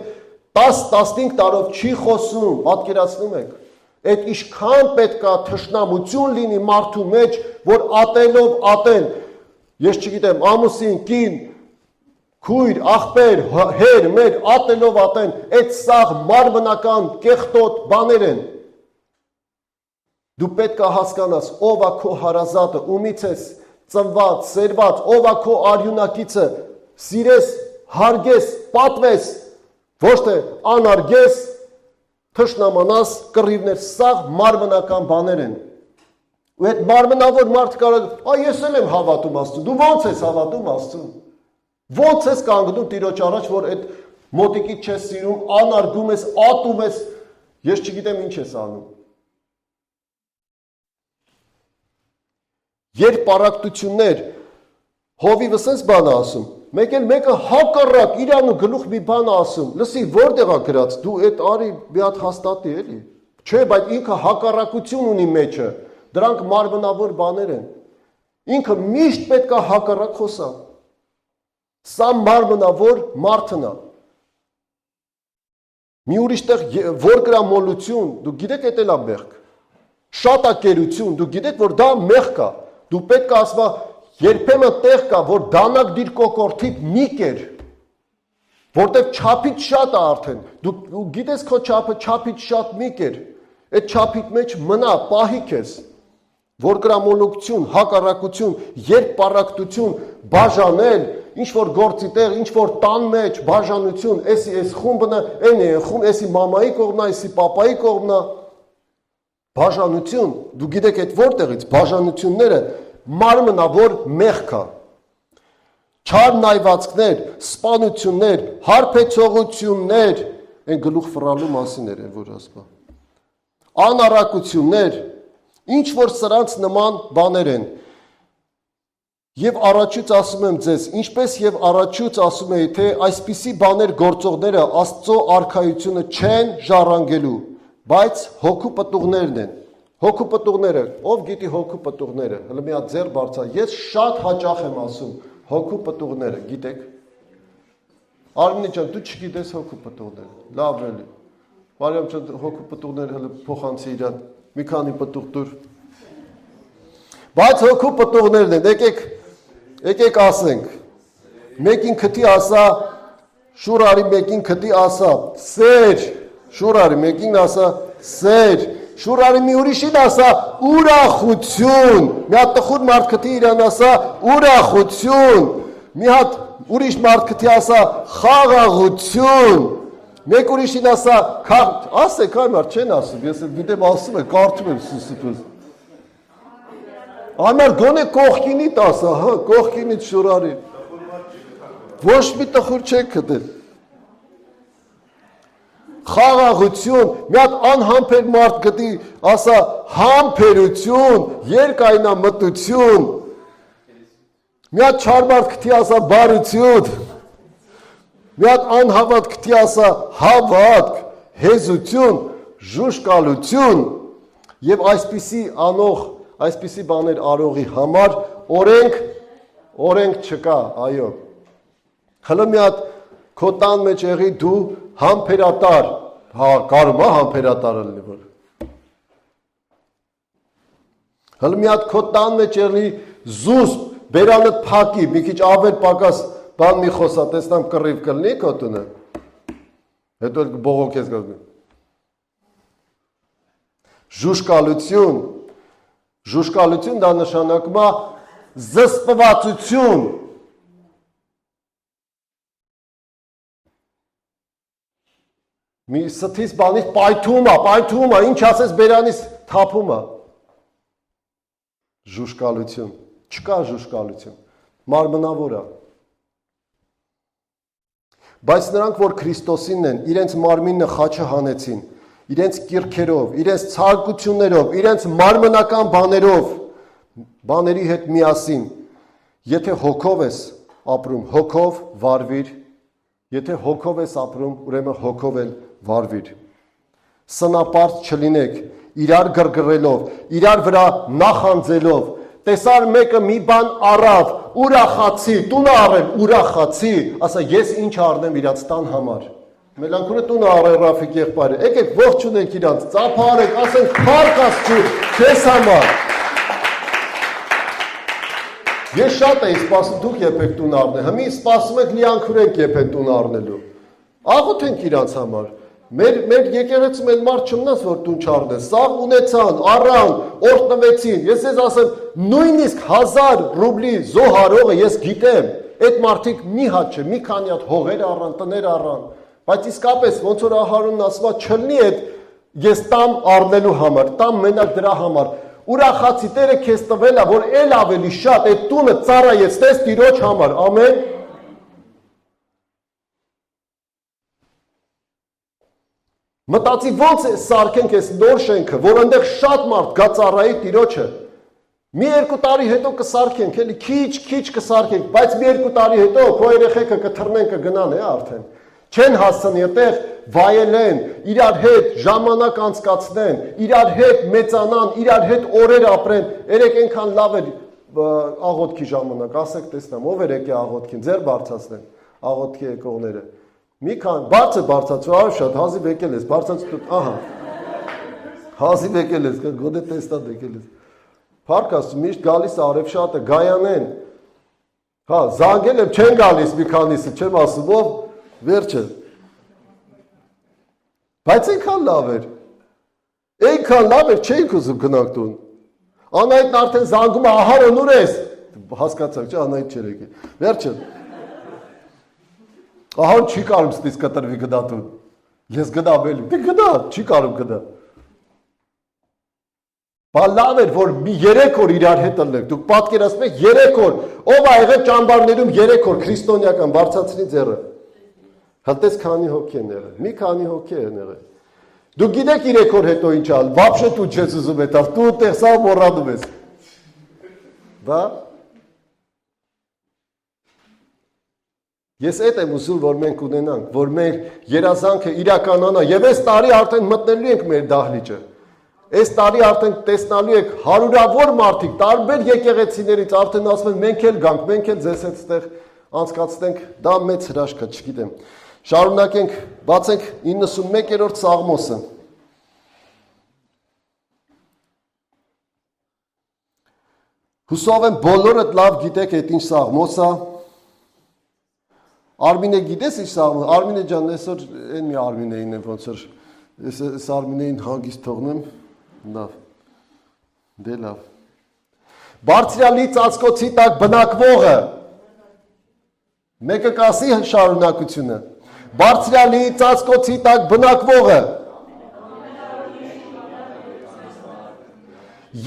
10-15 տարով չի խոսում, պատկերացնում եք։ Այդ ինչքան պետքա թշնամություն լինի մարդու մեջ, որ ատելով ատեն։ Ես չգիտեմ, ամուսին, կին, քույր, աղբեր, հեր, մեր, ատելով ատեն, այդ սաղ մարմնական կեղտոտ բաներ են։ Դու պետք է հասկանաս, ով է քո հարազատը, ումից ես ծնված, սերված, ով է քո արյունակիցը, սիրես, հարգես, պատվես, ոչ թե անարգես, թշնամանաս, կռիվներ, սաղ մարմնական բաներ են։ Ու այդ մարմնավոր մարդ կարող ես էլ եմ հավատում Աստծուն, դու ո՞նց ես հավատում Աստծուն։ Ո՞նց ես կանգնում Տիրոջ առաջ, որ այդ մոտիկից չես սիրում, անարգում ես, ատում ես, ես չգիտեմ ինչ ես անում։ Երբ պարակտություններ, հովիվս ես բան է ասում, մեկ էլ մեկը հակառակ իրան ու գլուխ մի բան է ասում, լսի որտեղ է գրած, դու այդ արի մի հատ հաստատի էլի։ Չէ, բայց ինքը հակառակություն ունի մեջը, դրանք մարմնավոր բաներ են։ Ինքը միշտ պետք է հակառակ խոսա։ Սա մարմնավոր մարդն է։ Մի ուրիշ տեղ որգրամոլություն, դու գիտեք էդ էլ է մեղք։ Շատակերություն, դու գիտեք որ դա մեղք է։ Դու պետք է ասվա երբեմն տեղ կա, որ դանակ դիր կոկորտիդ մի կեր, որտեղ չափից շատ է արդեն։ Դու գիտես քո չափը չափից շատ մի կեր։ Այդ չափիդ մեջ մնա, պահի քեզ։ Որգրամոլություն, հակառակություն, երբպարակտություն, բաժանել, ինչ որ գործի տեղ, ինչ որ տան մեջ, բաժանություն, էս խումբը, այն է խումբ, էսի մամայի կողմնա, էսի պապայի կողմնա։ Բաժանություն, դու գիտեք այդ որտեղից, բաժանությունները մարմնավոր մեղք է։ Չար նայվածքներ, սպանություններ, հարբեցողություններ, այն գլուխ ֆռալու մասին էր, որ ասում։ Անառակություններ, ինչ որ սրանց նման բաներ են։ Եվ առաջուց ասում եմ ձեզ, ինչպես եւ առաջուց ասում էի, թե այսպիսի բաներ գործողները Աստծո արքայությունը չեն ժառանգելու, բայց հոգու պտուղներն են։ Հոգու պտուղները, ով գիտի հոգու պտուղները, հələ մի հատ ձեռ բարձա, ես շատ հաճախ եմ ասում, հոգու պտուղները, գիտեք։ Արմինե ջան, դու չգիտես հոգու պտուղներ։ Լավ էլի։ Մարիամ ջան, հոգու պտուղները հələ փոխանցի իրան։ Մի քանի պտուղ դուր։ Բայց հոգու պտուղներն են, եկեք ասենք։ Մեկին քթի ասա, Շուրարի մեկին քթի ասա, սեր։ Շուրարի մեկին ասա, սեր։ Շուրարի մի ուրիշին ասա, ուրախություն։ Մի հատ տխուր մարդ քթի իրան ասա, ուրախություն։ Մի հատ ուրիշ մարդ քթի ասա, խաղաղություն։ Մեկ ուրիշին ասա, ասեք այ մարդ չեն ասում, ես գիտեմ ասում եմ, կարդում եմ սուսուպես։ Ամար գոնե կողքինիդ ասա, հա, կողքինիդ Շուրարի։ Ոչ մի տխուր չեք գտել։ Խաղաղություն, մի հատ անհամբեր մարդ գտի, ասա համբերություն, երկայնամտություն։ Մի հատ չար մարդ գտի, ասա բարություն։ Մի հատ անհավատ գտի, ասա հավատք, հեզություն, ժուշկալություն։ Եվ այսպիսի բաներ արողի համար օրենք չկա, այո։ Հələ մի հատ քո տան մեջ եղի դու համբերատար, հա, կարում է համբերատարը լինի որ։ Հələ մի հատ քո տան մեջ եղի զուսպ, բերանդ փակի, մի քիչ ավել պակաս բան մի խոսա, տեսնամ կռիվ կլինի քո տունը։ Հետո էլ բողոքես գալու։ Ժուշկալություն դա նշանակում է զսպվածություն։ Մի ստից բանից պայթում է, ինչ ասես բերանից թափում է։ Ժուշկալություն, չկա ժուշկալություն, մարմնավոր է։ Բայց նրանք, որ Քրիստոսինն են, իրենց մարմինը խաչը հանեցին, իրենց կիրքերով, իրենց ցանկություններով, իրենց մարմնական բաների հետ միասին, եթե հոգով ես ապրում, հոգով վարվիր, եթե հոգով ես ապրում, ուրեմն հոգով էլ վարվիր։ Սնապարծ չլինեք, իրար գրգռելով, իրար վրա նախանձելով, տեսար մեկը մի բան առավ, ուրախացի, տունը առել, ուրախացի, ասա ես ինչ առնեմ իրանց տան համար։ Մելանքուրը տունը առել Ռաֆիկ եղբայրը, եկեք ողջունենք իրանց, ծափարեք, ասենք փառք Աստծո, քեզ համար։ Ես շատ էի սպասում, դուք եպեք տուն առնել, հիմի սպասում եք լիանքուրենք եպեն տուն առնելու։ Աղոթենք իրանց համար։ Մեր եկեղեցում էլ մարդ չմնաց, որ տուն չառնեն, սաղ ունեցան, առան, օրտնվեցին, ես ես ասեմ, նույնիսկ 1000 ռուբլի զոհարողը ես գիտեմ, այդ մարդիկ մի հատ չէ, մի քանի հատ հողեր առան, տներ առան, բայց իսկապես ոնց որ Ահարոնն ասում է, չլինի այդ ես տամ առնելու համար, տամ մենակ դրա համար, ուրախացի Տերը քեզ տվել է, որ էլ ավելի շատ այդ տունը ծառայեցնես Տիրոջ համար, ամեն։ Մտածի ոնց է սարքենք այս նոր շենքը, որ այնտեղ շատ մարդ գա ծառայի Տիրոջը։ Մի 2 տարի հետո կսարքենք, էլի քիչ կսարքենք, բայց մի 2 տարի հետո քո երեխեքը կթռնեն կգնան է արդեն։ Չեն հասցնի այդտեղ վայելեն, իրար հետ ժամանակ անցկացնեն, իրար հետ մեծանան, իրար հետ օրեր ապրեն։ Երեք այնքան լավ է աղոթքի ժամանակ, ասեք տեսնամ, ով էր եկե աղոթքին, ձեր բարձրացնեն աղոթքի եկողները։ Մի քան բարձրացու, այո շատ հազիվ եկել ես, բարձրացու, ահա։ Հազիվ եկել ես, գոնե տեստատ եկել ես։ Փառք Աստծո, միշտ գալիս Արևշատը, Գայանեն։ Հա, զանգել եմ, չեն գալիս մի քանիսը, չեմ ասում ով, վերջը։ Բայց այնքան լավ էր։ Այնքան լավ էր, չէինք ուզում գնանք տուն։ Անայտն արդեն զանգում է, Ահարոն ուր ես։ Հասկացաք, չէ, Անայտ չէր եկել։ Վերջը։ Ահարոն չի կարում ստից կտրվի գնա տուն։ Ես գնամ էլի։ Դե գնա, չի կարում գնա։ Բա լավ էր, որ մի 3 օր իրար հետ ըլնենք, դուք պատկերացնում եք 3 օր, ով ա եղել ճամբարներում 3 օր, քրիստոնեական, բարձացրի ձեռը։ Հատես քանի հոգի են եղել, մի քանի հոգի են եղել։ Դուք գիտեք 3 օր հետո ինչ ալ, վաբշե դու չես ուզում էտավ, դու տեղ սա մոռանում ես։ Բա։ Ես այդ եմ ուզում, որ մենք ունենանք, որ մեր երազանքը իրականանա, եւ այս տարի արդեն մտնելու ենք մեր դահլիճը։ Այս տարի արդեն տեսնալու եք հարյուրավոր մարդիկ, տարբեր եկեղեցիներից արդեն ասում են մենք էլ գանք, մենք էլ ձեզ այդտեղ անցկացնենք, դա մեծ հրաշք է, չգիտեմ։ Շարունակենք, բացենք 91-րդ Սաղմոսը։ Հուսով եմ բոլորդ լավ գիտեք այդ ինչ Սաղմոս է։ Արմինե գիտես ինչ Սաղմոս, Արմինե ջան, այսօր այն մի Արմինեին եմ ոնց որ այս Արմինեին հանգիստ թողնեմ, լավ, դե լավ։ Բարձրալի ծածկոցի տակ բնակվողը, մեկը կասի շարունակությունը, բարձրալի ծածկոցի տակ բնակվողը,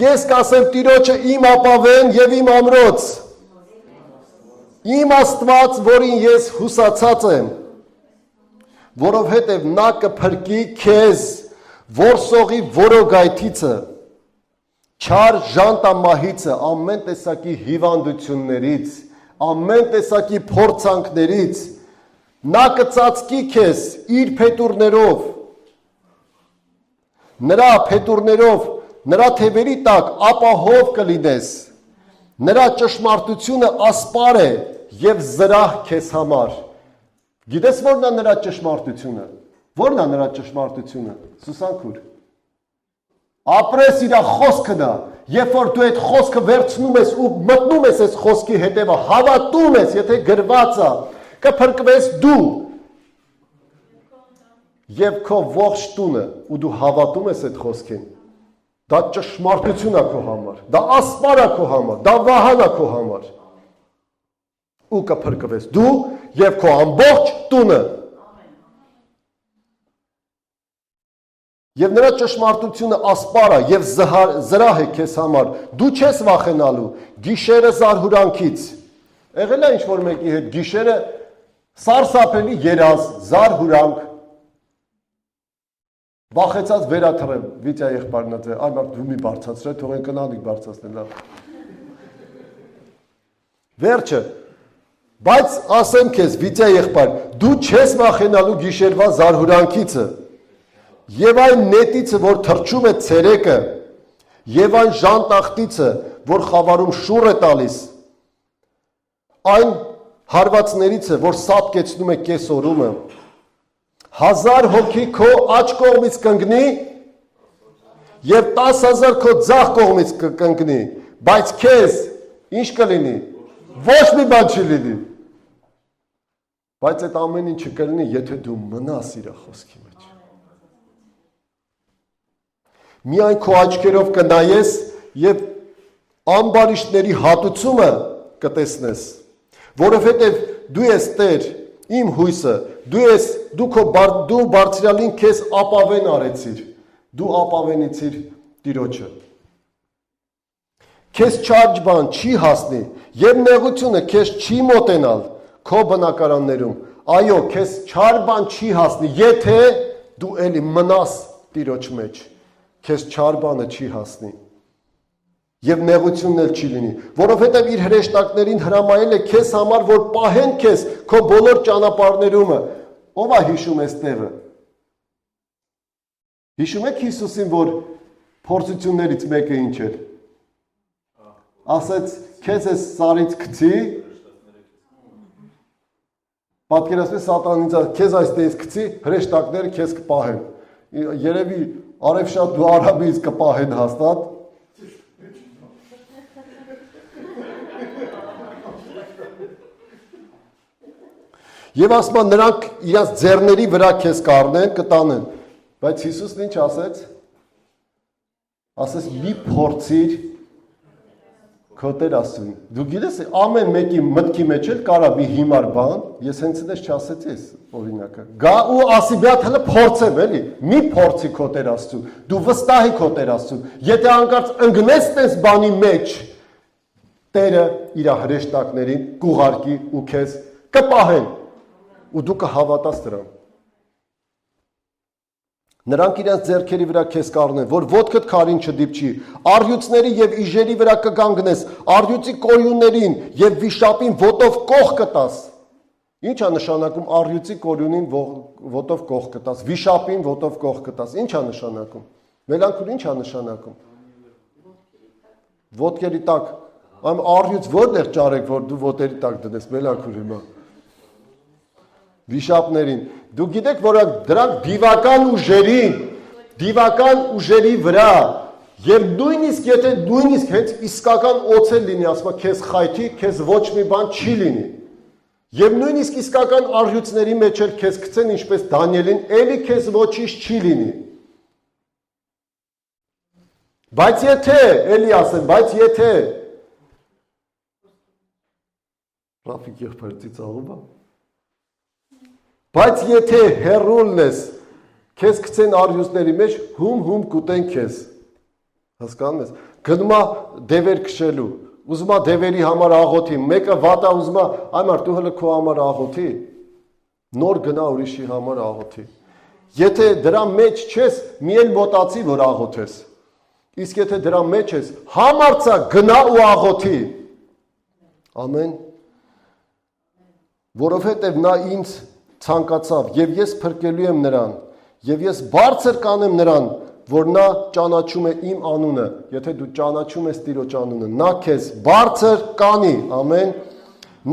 ես կասեմ Տիրոջը իմ ապավեն և իմ ամրոց, իմ Աստված, որին ես հուսացած եմ, որովհետև նա կփրկի քեզ որսողի որոգայթիցը, չար ժանտամահիցը, ամեն տեսակի հիվանդություններից, ամեն տեսակի փորձանքներից, նա կծածկի քեզ իր փետուրներով, նրա փետուրներով, նրա թևերի տակ ապահով կլինես, նրա ճշմարտությունը ասպար է և զրահ քեզ համար։ Գիտես որն է նրա ճշմարտությունը, որն է նրա ճշմարտությունը, Սուսանքուր, ապրես իրա խոսքն է, երբ որ դու այդ խոսքը վերցնում ես ու մտնում ես այս խոսքի հետևը, հավատում ես, եթե գրված է, կփրկվես դու և քո ողջ տունը, ու դու հավատում ես այդ խոսքին, դա ճշմարտություն է քո համար, դա ասպար է քո համար, դա վահան է քո համար, ու կփրկվես դու և քո ամբողջ տունը։ Եվ նրա ճշմարտությունը ասպար է և զրահ է քեզ համար, դու չես վախենալու, գիշերը զարհուրանքից, եղել է ինչ-որ մեկի հետ, գիշերը սարսափելի երազ, զարհուրանք, վախեցած վերաթռեմ, Վիտյա եղբայրն է, այ մարդ դու մի բարձացրե, թող են կնալիք բարձացնել, լավ։ Վերջը, բայց ասեմ քեզ, Վիտյա եղբայր, դու չես վախենալու գիշերվա զարհուրանքիցը, և այն նետիցը, որ թրջում է ցերեկը, և այն ժանտախտիցը, որ խավարում շուռ է տալիս, այն հարվածներից է, որ սատկեցնում է կեսօրումը, 1000 հոգի քո աջ կողմից կընկնի, և 10,000 քո ձախ կողմից կընկնի, բայց քեզ ինչ կլինի, ոչ մի բան չի լինի, բայց այդ ամեն ինչը կլինի, եթե դու մնաս իր խոսքի մեջ։ Միայն քո աչքերով կնայես և ամբարիշտների հատուցումը կտեսնես, որովհետև դու ես Տեր, իմ հույսը, դու բարձրալին քեզ ապավեն արեցիր, դու ապավենիցիր Տիրոջը։ Քեզ չար բան չի հասնի, և նեղությունը քեզ չի մոտենալ քո բնակարաններում, այո, քեզ չար բան չի հասնի, եթե դու էլի մնաս Տիրոջ մեջ, քեզ չար բանը չի հասնի, և նեղությունն էլ չի լինի, որովհետև իր հրեշտակներին հրամայել է քեզ համար, որ պահեն քեզ քո բոլոր ճանապարհներումը, ով է հիշում այս տեղը։ Հիշում եք Հիսուսին, որ փորձություններից մեկը ինչ էր։ Ասեց, քեզ այս սարից գցի, պատկերացրու Սատանին, քեզ այստեղից գցի, հրեշտակները քեզ կպահեն։ Երևի Արևշատ դու Արաբից կպահեն հաստատ։ Եվ ասում են, նրանք իրաց ձեռների վրա քեզ կառնեն, կտանեն։ Բայց Հիսուսն ինչ ասեց։ Ասեց, մի փորձիր քո Տեր Աստծուն։ Դու գիտես, ամեն մեկի մտքի մեջ էլ կարա մի հիմար բան, ես հենց այնպես չասեցի այս օրինակը։ Գա ու ասի, բիաթ հələ փորձեմ, էլի, մի փորձի քո Տեր Աստծուն։ Դու վստահի քո Տեր Աստծուն։ Եթե անկարծ ընկնես տես բանի մեջ, Տերը իր հրեշտակներին կուղարկի ու քեզ կպահեն։ Ու դու կհավատաս դրան։ Նրանք իրենց ձեռքերի վրա քեզ կառնեն, որ ոտքդ քարին չդիպչի, առյուծների և իժերի վրա կգանգնես, առյուծի կորյուններին և վիշապին ոտով կող կտաս։ Ինչ է նշանակում առյուծի կորյունին ոտով կող կտաս, վիշապին ոտով կող կտաս, ինչ է նշանակում։ Մելանքուր ինչ է նշանակում։ Ոտքերի տակ Ամ առյուծ որտեղ ճարեք, որ դու ոտերի տակ դնես, մելանքուր հիմա։ Վիշապներին։ Դու գիտեք, որ դրանք դիվական ուժերի վրա, եւ նույնիսկ եթե նույնիսկ հենց իսկական օծել լինի, ասма քեզ խայթի, քեզ ոչ մի բան չի լինի։ Եվ նույնիսկ իսկական առյուծների մեջ էլ քեզ գցեն, ինչպես Դանիելին, էլի քեզ ոչինչ չի լինի։ Բայց եթե, էլի ասեմ, բայց եթե Ռաֆիկ եղբայրը ծիծաղում է։ Բայց եթե հեռուն ես, քեզ գցեն առյուծների մեջ, հում կուտեն քեզ։ Հասկանում ես։ Գնում է դևեր քշելու, ուզում է դևերի համար աղոթի, մեկը վատա ուզում է, այ մարդ դու հələ քո համար աղոթի, նոր գնա ուրիշի համար աղոթի։ Եթե դրա մեջ չես, մի էլ մոտացի, որ աղոթես։ Իսկ եթե դրա մեջ ես, համարձա գնա ու աղոթի։ Ամեն։ Որովհետև նա ինձ ցանկացավ, եւ ես փրկելու եմ նրան, եւ ես բարձր կանեմ նրան, որ նա ճանաչում է իմ անունը, եթե դու ճանաչում ես Տիրոջ անունը, նա քեզ բարձր կանի, ամեն,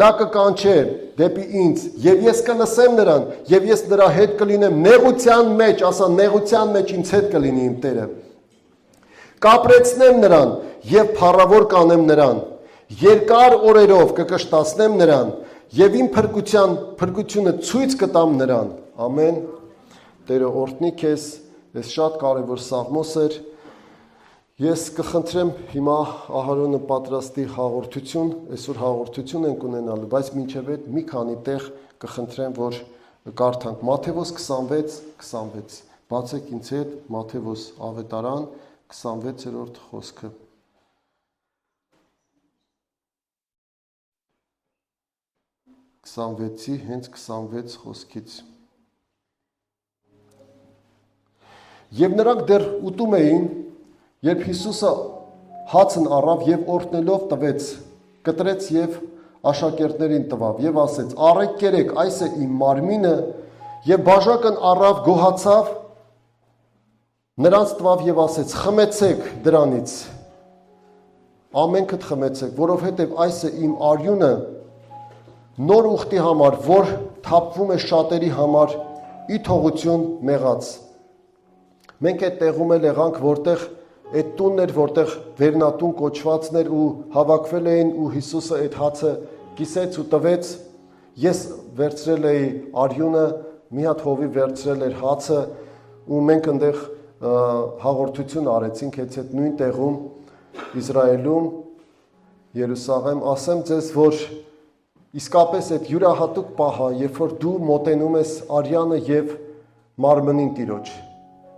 նա կկանչե դեպի ինձ, եւ ես կլսեմ նրան, եւ ես նրա հետ կլինեմ նեղության մեջ, ասա նեղության մեջ ինձ հետ կլինի իմ Տերը։ Կապրեցնեմ նրան եւ փառավոր կանեմ նրան, երկար օրերով կկշտացնեմ նրան եւ իմ փրկությունը ցույց կտամ նրան, ամեն։ Տերը օրհնի քեզ, այս շատ կարևոր սաղմոս էր։ Ես կխնդրեմ հիմա Ահարոնը պատրաստի հաղորդություն, այսօր հաղորդություն ենք ունենալու, բայց մինչև այդ մի քանի տեղ կխնդրեմ, որ կարդանք Մատթեոս 26:26։ Բացեք ինձ հետ Մատթեոս ավետարան 26-րդ խոսքը։ Հենց 26 խոսքից։ Եվ նրանք դեռ ուտում էին, երբ Հիսուսը հացն առավ եւ օրհնելով տվեց, կտրեց եւ աշակերտներին տվավ եւ ասեց. «Առեք կերեք, այս է իմ մարմինը», եւ բաժակն առավ, գոհացավ, նրանց տվավ եւ ասեց. «Խմեցեք դրանից, ամենքդ խմեցեք, որովհետեւ այս է իմ արյունը նոր ուխտի համար, որ թափվում է շատերի համար ի թողություն մեղած»։ Մենք այդ տեղում էլ եղանք, որտեղ այդ տունն էր, որտեղ վերնատուն կոչվածն էր ու հավաքվել էին ու Հիսուսը այդ հացը կիսեց ու տվեց։ Ես վերցրել էի արյունը, մի հատ հովի վերցրել էր հացը ու մենք այնտեղ հաղորդություն արեցինք այդ նույն տեղում Իսրայելում, Երուսաղեմ, ասեմ ձեզ, որ իսկապես այդ յուրահատուկ պահը, երբ որ դու մոտենում ես արյանը եւ մարմնին Տիրոջ,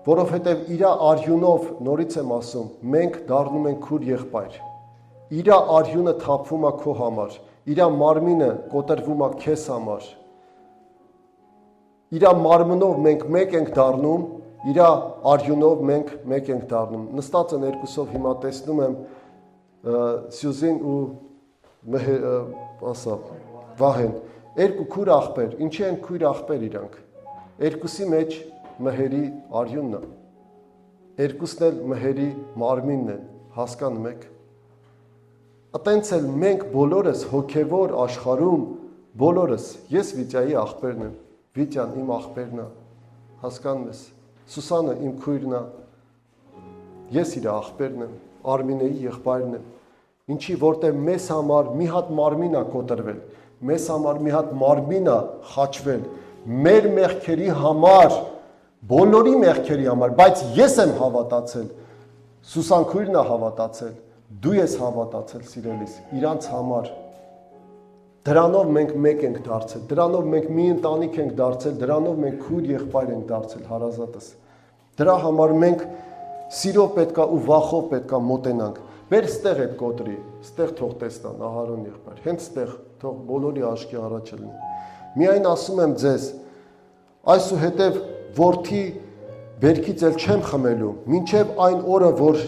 որովհետեւ իր արյունով, նորից եմ ասում, մենք դառնում ենք քուր եղբայր։ Իր արյունը թափվում է քո համար, իր մարմինը կոտրվում է քեզ համար։ Իր մարմնով մենք մեկ ենք դառնում, իր արյունով մենք մեկ ենք դառնում։ Նստած են երկուսով հիմա տեսնում եմ Սյուզին ու Վահեն, երկու քույր աղբեր, ինչի են քույր աղբեր իրանք։ Երկուսի մեջ մհերի արյունն է, երկուսն էլ մհերի մարմինն են, հասկանում եք։ Այտենց էլ մենք բոլորս հոգևոր աշխարհում, բոլորս, ես Վիտյայի աղբերն եմ, Վիտյան իմ աղբերն է, հասկանում ես, Սուսանը իմ քույրն է, ես իր աղբերն եմ, Արմինեի եղբայրն եմ, ինչի որտեղ մեզ համար մի հատ մարմին է կոտրվել, մեզ համար մի հատ մարմին է խաչվել, մեր մեղքերի համար, բոլորի մեղքերի համար, բայց ես եմ հավատացել, Սուսան քույրն է հավատացել, դու ես հավատացել սիրելիս, իրանց համար, դրանով մենք մեկ ենք դարձել, դրանով մենք մի ընտանիք ենք դարձել, դրանով մենք քույր եղբայր ենք դարձել հարազատս, դրա համար մենք սիրով պետքա ու վախով պետքա մոտենանք, մեր ստեղ այդ կոտրի, ստեղ թող տեսնան Ահարոն եղբայր, հենց ստեղ թող բոլորի աչքի առաջը լինի, միայն ասում եմ ձեզ, այսուհետև որդի բերքից էլ չեմ խմելու, մինչև այն օրը, որ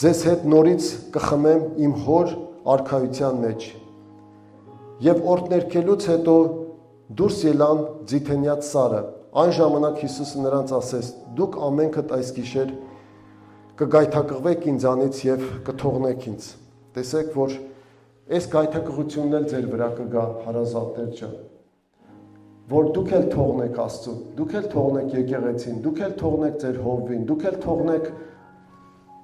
ձեզ հետ նորից կխմեմ իմ հոր արքայության մեջ։ Եվ օրհներկելուց հետո դուրս ելան Ձիթենյաց Սարը։ Այն ժամանակ Հիսուսը նրանց ասեց. «Դուք ամենքդ այս գիշեր կգայթակղվեք ինձանից եւ կթողնեք ինձ, Տեսեք, որ այս գայթակղությունն էլ ձեր վրա կգա, հարազատներ ջան, որ դուք էլ թողնեք Աստծուն, դուք էլ թողնեք եկեղեցին, դուք էլ թողնեք ձեր հովվին, դուք էլ թողնեք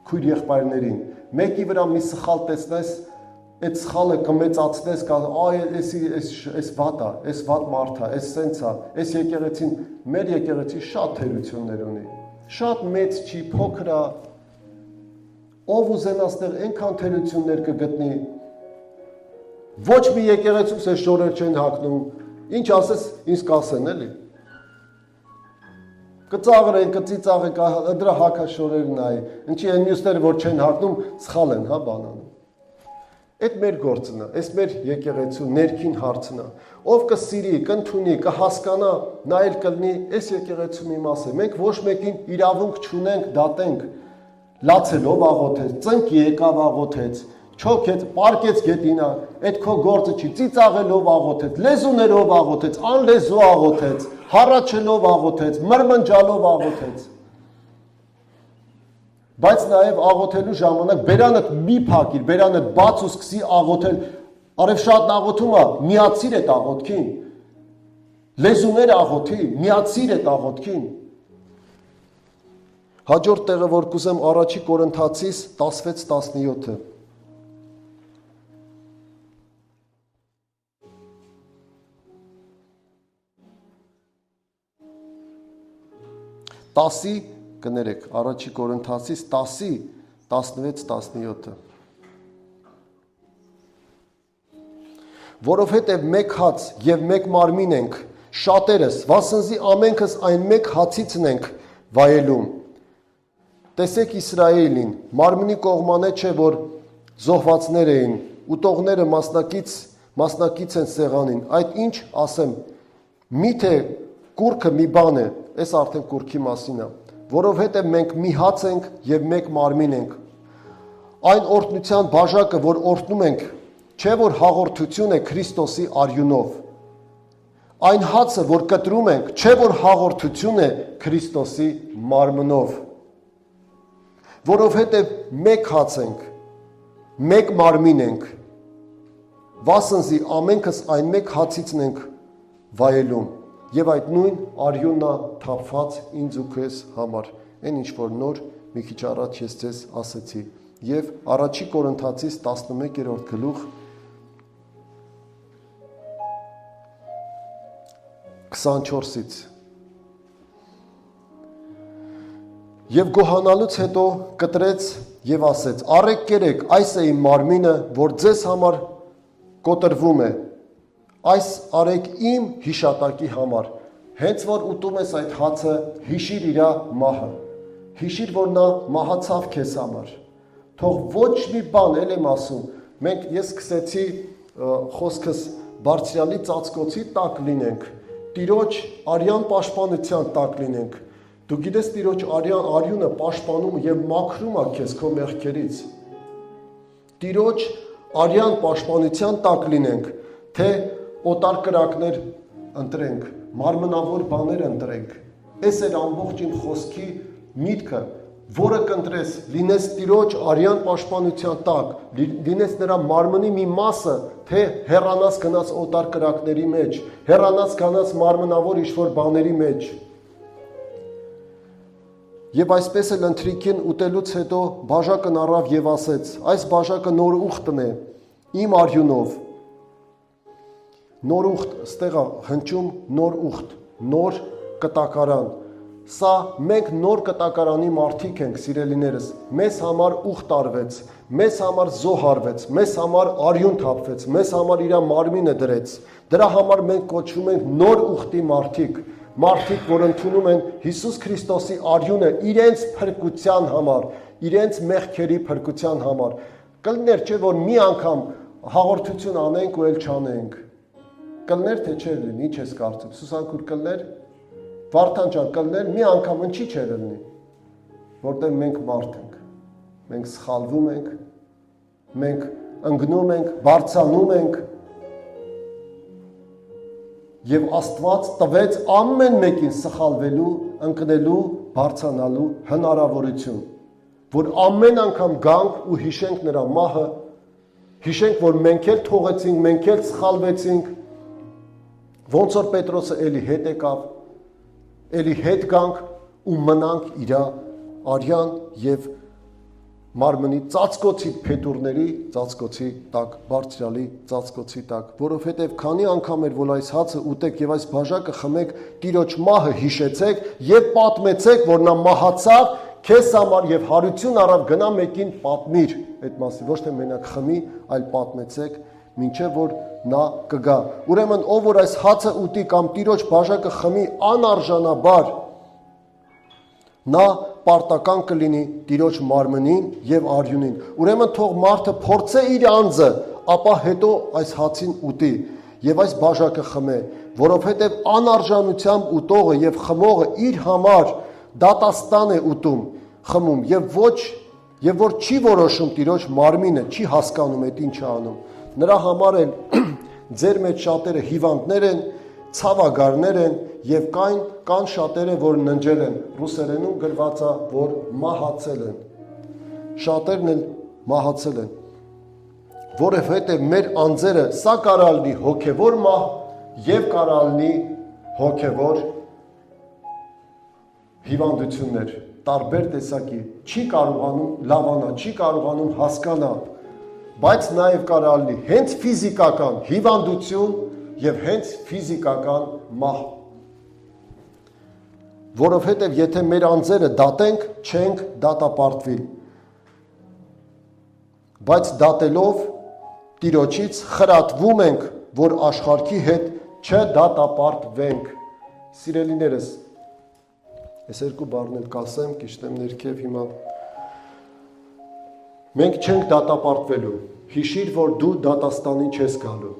քույր եղբայրներին, մեկի վրա մի սխալ տեսնես, այդ սխալը կմեծացնես, այս վատ է, այս վատ մարդ է, այս սենց է, այս եկեղեցին, մեր եկեղեցի շատ թերություններ ունի, շատ մեծ չի, փոքր է, ով ուզենաստեղ այնքան թերություններ կգտնի, ոչ մի եկեղեցուս է շորեր չեն հագնում, ինչ ասես, ինձ կասեն էլի, կծաղրեն, կծիծաղեն, դրա հագաշորերն այ, ինչի են մյուսները, որ չեն հագնում, սխալ են, հա, բանանում։ Այդ մեր գործն է, այս մեր եկեղեցու ներքին հարցն է, ով կսիրի, կընդունի, կհասկանա, նա էլ կլինի այս եկեղեցու մի մաս է, մենք ոչ մեկին իրավունք չունենք, դատենք, լացելով աղոթեց, ծնկ եկավ աղոթեց, չոքեց, պարկեց գետինա, այդ քո գործը չի, ծիծաղելով աղոթեց, լեզուներով աղոթեց, անլեզու աղոթեց, հառաչելով աղոթեց, մրմնջալով աղոթեց։ Բայց նաև աղոթելու ժամանակ բերանդ մի փակիր, բերանդ բաց ու սկսի աղոթել, արև շատ աղոթում է, միացիր այդ աղոթքին, լեզուներ աղոթի, միացիր այդ աղոթքին։ Հաջորդ տեղը, որ կուզեմ առաջի Կորինթացիս 16-17-ը։ 10-ի կներեք, առաջի Կորինթացիս 10-ի 16-17-ը։ Որովհետև մեկ հաց և մեկ մարմին ենք, շատերս, վասնզի ամենքս այն մեկ հացիցն ենք վայելում։ Տեսեք Իսրայելին, մարմնի կողմանե չէ, որ զոհվածներ էին, ուտողները մասնակից են սեղանին, այդ ինչ ասեմ, միթե կուռքը մի բան է, այս արդեն կուռքի մասին է, որովհետև մենք մի հաց ենք և մեկ մարմին ենք։ Այն օրհնության բաժակը, որ օրհնում ենք, չէ որ հաղորդություն է Քրիստոսի արյունով։ Այն հացը, որ կտրում ենք, չէ որ հաղորդություն է Քրիստոսի մարմնով։ Որովհետև մեկ հաց ենք, մեկ մարմին ենք, վասնզի ամենքս այն մեկ հացիցն ենք վայելում։ Եվ այդ նույն արյունն է թափված ինձ ու քեզ համար, այն ինչ որ նոր մի քիչ առաջ ես ձեզ ասեցի։ Եվ առաջի Կորինթացիս 11-րդ գլուխ 24-ից։ Եվ գոհանալուց հետո կտրեց և ասեց. «Առեք կերեք, այս է իմ մարմինը, որ ձեզ համար կոտրվում է, այս արեք իմ հիշատակի համար»։ Հենց որ ուտում ես այդ հացը, հիշիր իր մահը, հիշիր, որ նա մահացավ քեզ համար։ Թող ոչ մի բան, էլ եմ ասում, ես սկսեցի խոսքս Բարձրյալի ծածկոցի տակ լինենք, Տիրոջ արյան պաշտպանության տակ լինենք։ Դու գիտես Տիրոջ արյունը պաշտպանում և մաքրում է քեզ քո մեղքերից։ Տիրոջ արյան պաշտպանության տակ լինենք, թե օտար կրակներ ընտրենք, մարմնավոր բաներ ընտրենք։ Այս էր ամբողջ իմ խոսքի միտքը, որը կընտրես, լինես Տիրոջ արյան պաշտպանության տակ, լինես նրա մարմնի մի մասը, թե հեռանաս գնաս օտար կրակների մեջ, հեռանաս գնաս մարմնավոր ինչ-որ բաների մեջ։ Եվ այսպես էլ ընթրիքին ուտելուց հետո բաժակն առավ և ասեց. այս բաժակը նոր ուխտն է, իմ արյունով։ Նոր ուխտ, ստեղ է հնչում նոր ուխտ, նոր կտակարան։ Սա մենք նոր կտակարանի մարդիկ ենք, սիրելիներս, մեզ համար ուխտ արվեց, մեզ համար զոհ արվեց, մեզ համար արյուն թափվեց, մեզ համար իր մարմինը դրեց։ Դրա համար մենք կոչվում ենք նոր ուխտի մարդիկ, մարդիկ, որ ընդունում են Հիսուս Քրիստոսի արյունը իրենց փրկության համար, իրենց մեղքերի փրկության համար։ Կլներ չէ, որ մի անգամ հաղորդություն անենք ու էլ չանենք։ Կլներ թե չէ լինի, ինչ ես կարծում, Սուսանքուր կլներ, Վարդան ջան, կլներ, մի անգամ ինչի չէ լինի, որտեղ մենք մարդ ենք, մենք սխալվում ենք, մենք ընկնում ենք, բարձանում ենք, և Աստված տվեց ամեն մեկին սխալվելու, ընկնելու, բարձանալու հնարավորություն, որ ամեն անգամ գանք ու հիշենք նրա մահը, Հիշենք, որ մենք էլ թողեցինք, մենք էլ սխալվեցինք, ոնց որ Պետրոսը էլի հետ եկավ, էլի հետ գանք ու մնանք իր արյան եւ մարմնի ծածկոցի փետուրների ծածկոցի տակ, բարձրալի ծածկոցի տակ, որովհետև քանի անգամ էր, որ այս հացը ուտեք եւ այս բաժակը խմեք, Տիրոջ մահը հիշեցեք եւ պատմեցեք, որ նա մահացավ քեզ համար եւ հարություն առավ, գնա մեկին պատմիր այդ մասի, ոչ թե մենակ խմի, այլ պատմեցեք, մինչեւ որ նա կգա։ Ուրեմն ով որ այս հացը ուտի կամ Տիրոջ բաժակը խմի անարժանաբար, նա պարտական կլինի Տիրոջ մարմնին եւ արյունին։ Ուրեմն թող մարդը փորձե իր անձը, ապա հետո այս հացին ուտի եւ այս բաժակը խմե, որովհետեւ անարժանությամբ ուտողը եւ խմողը իր համար դատաստան է ուտում, խմում եւ որ չի որոշում Տիրոջ մարմինը, չի հասկանում այդ ինչ է անում։ Նրա համար էլ ձեր մեջ շատերը հիվանդներ են, ցավագարներ են եւ կան շատերը, որ ննջել են, ռուսերենում գրված է, որ մահացել են։ Շատերն էլ մահացել են, որովհետեւ մեր անձերը սա կարա լինի հոգեվոր մահ եւ կարա լինի հոգեվոր հիվանդություններ, տարբեր տեսակի, չի կարողանում լավանալ, չի կարողանում հասկանալ, բայց նաև կարա լինի հենց ֆիզիկական հիվանդություն եւ հենց ֆիզիկական մահ։ Որովհետեւ եթե մեր անձերը դատենք, չենք դատապարտվի։ Բայց դատելով Տիրոջից խրատվում ենք, որ աշխարհի հետ չդատապարտվենք։ Սիրելիներս, այս երկու բառն էլ կասեմ, կիշտեմ ներքև հիմա։ Մենք չենք դատապարտվելու, հիշիր, որ դու դատաստանին չես գալու,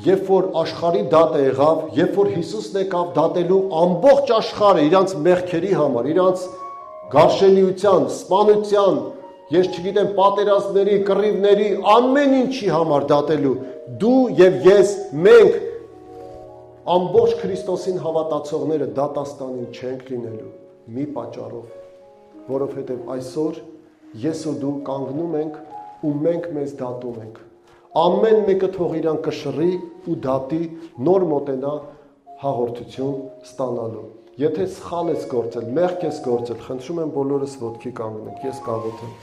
երբ որ աշխարհի դատը եղավ, երբ որ Հիսուսն եկավ դատելու ամբողջ աշխարհը իրանց մեղքերի համար, իրանց գարշելիության, սպանության, ես չգիտեմ, պատերազմների, կռիվների, ամեն ինչի համար դատելու, դու եւ ես, մենք ամբողջ Քրիստոսին հավատացողները դատաստանին չենք լինելու, մի պատճառով, որովհետեւ այսօր ես ու դու կանգնում ենք ու մենք մեզ դատում ենք։ Ամեն մեկը թող իրան կշռի ու դատի, նոր մոտենա հաղորդություն ստանալու։ Եթե սխալ ես գործել, մեղք ես գործել, խնդրում եմ բոլորս ոտքի կանգնենք, ես կաղոթեմ։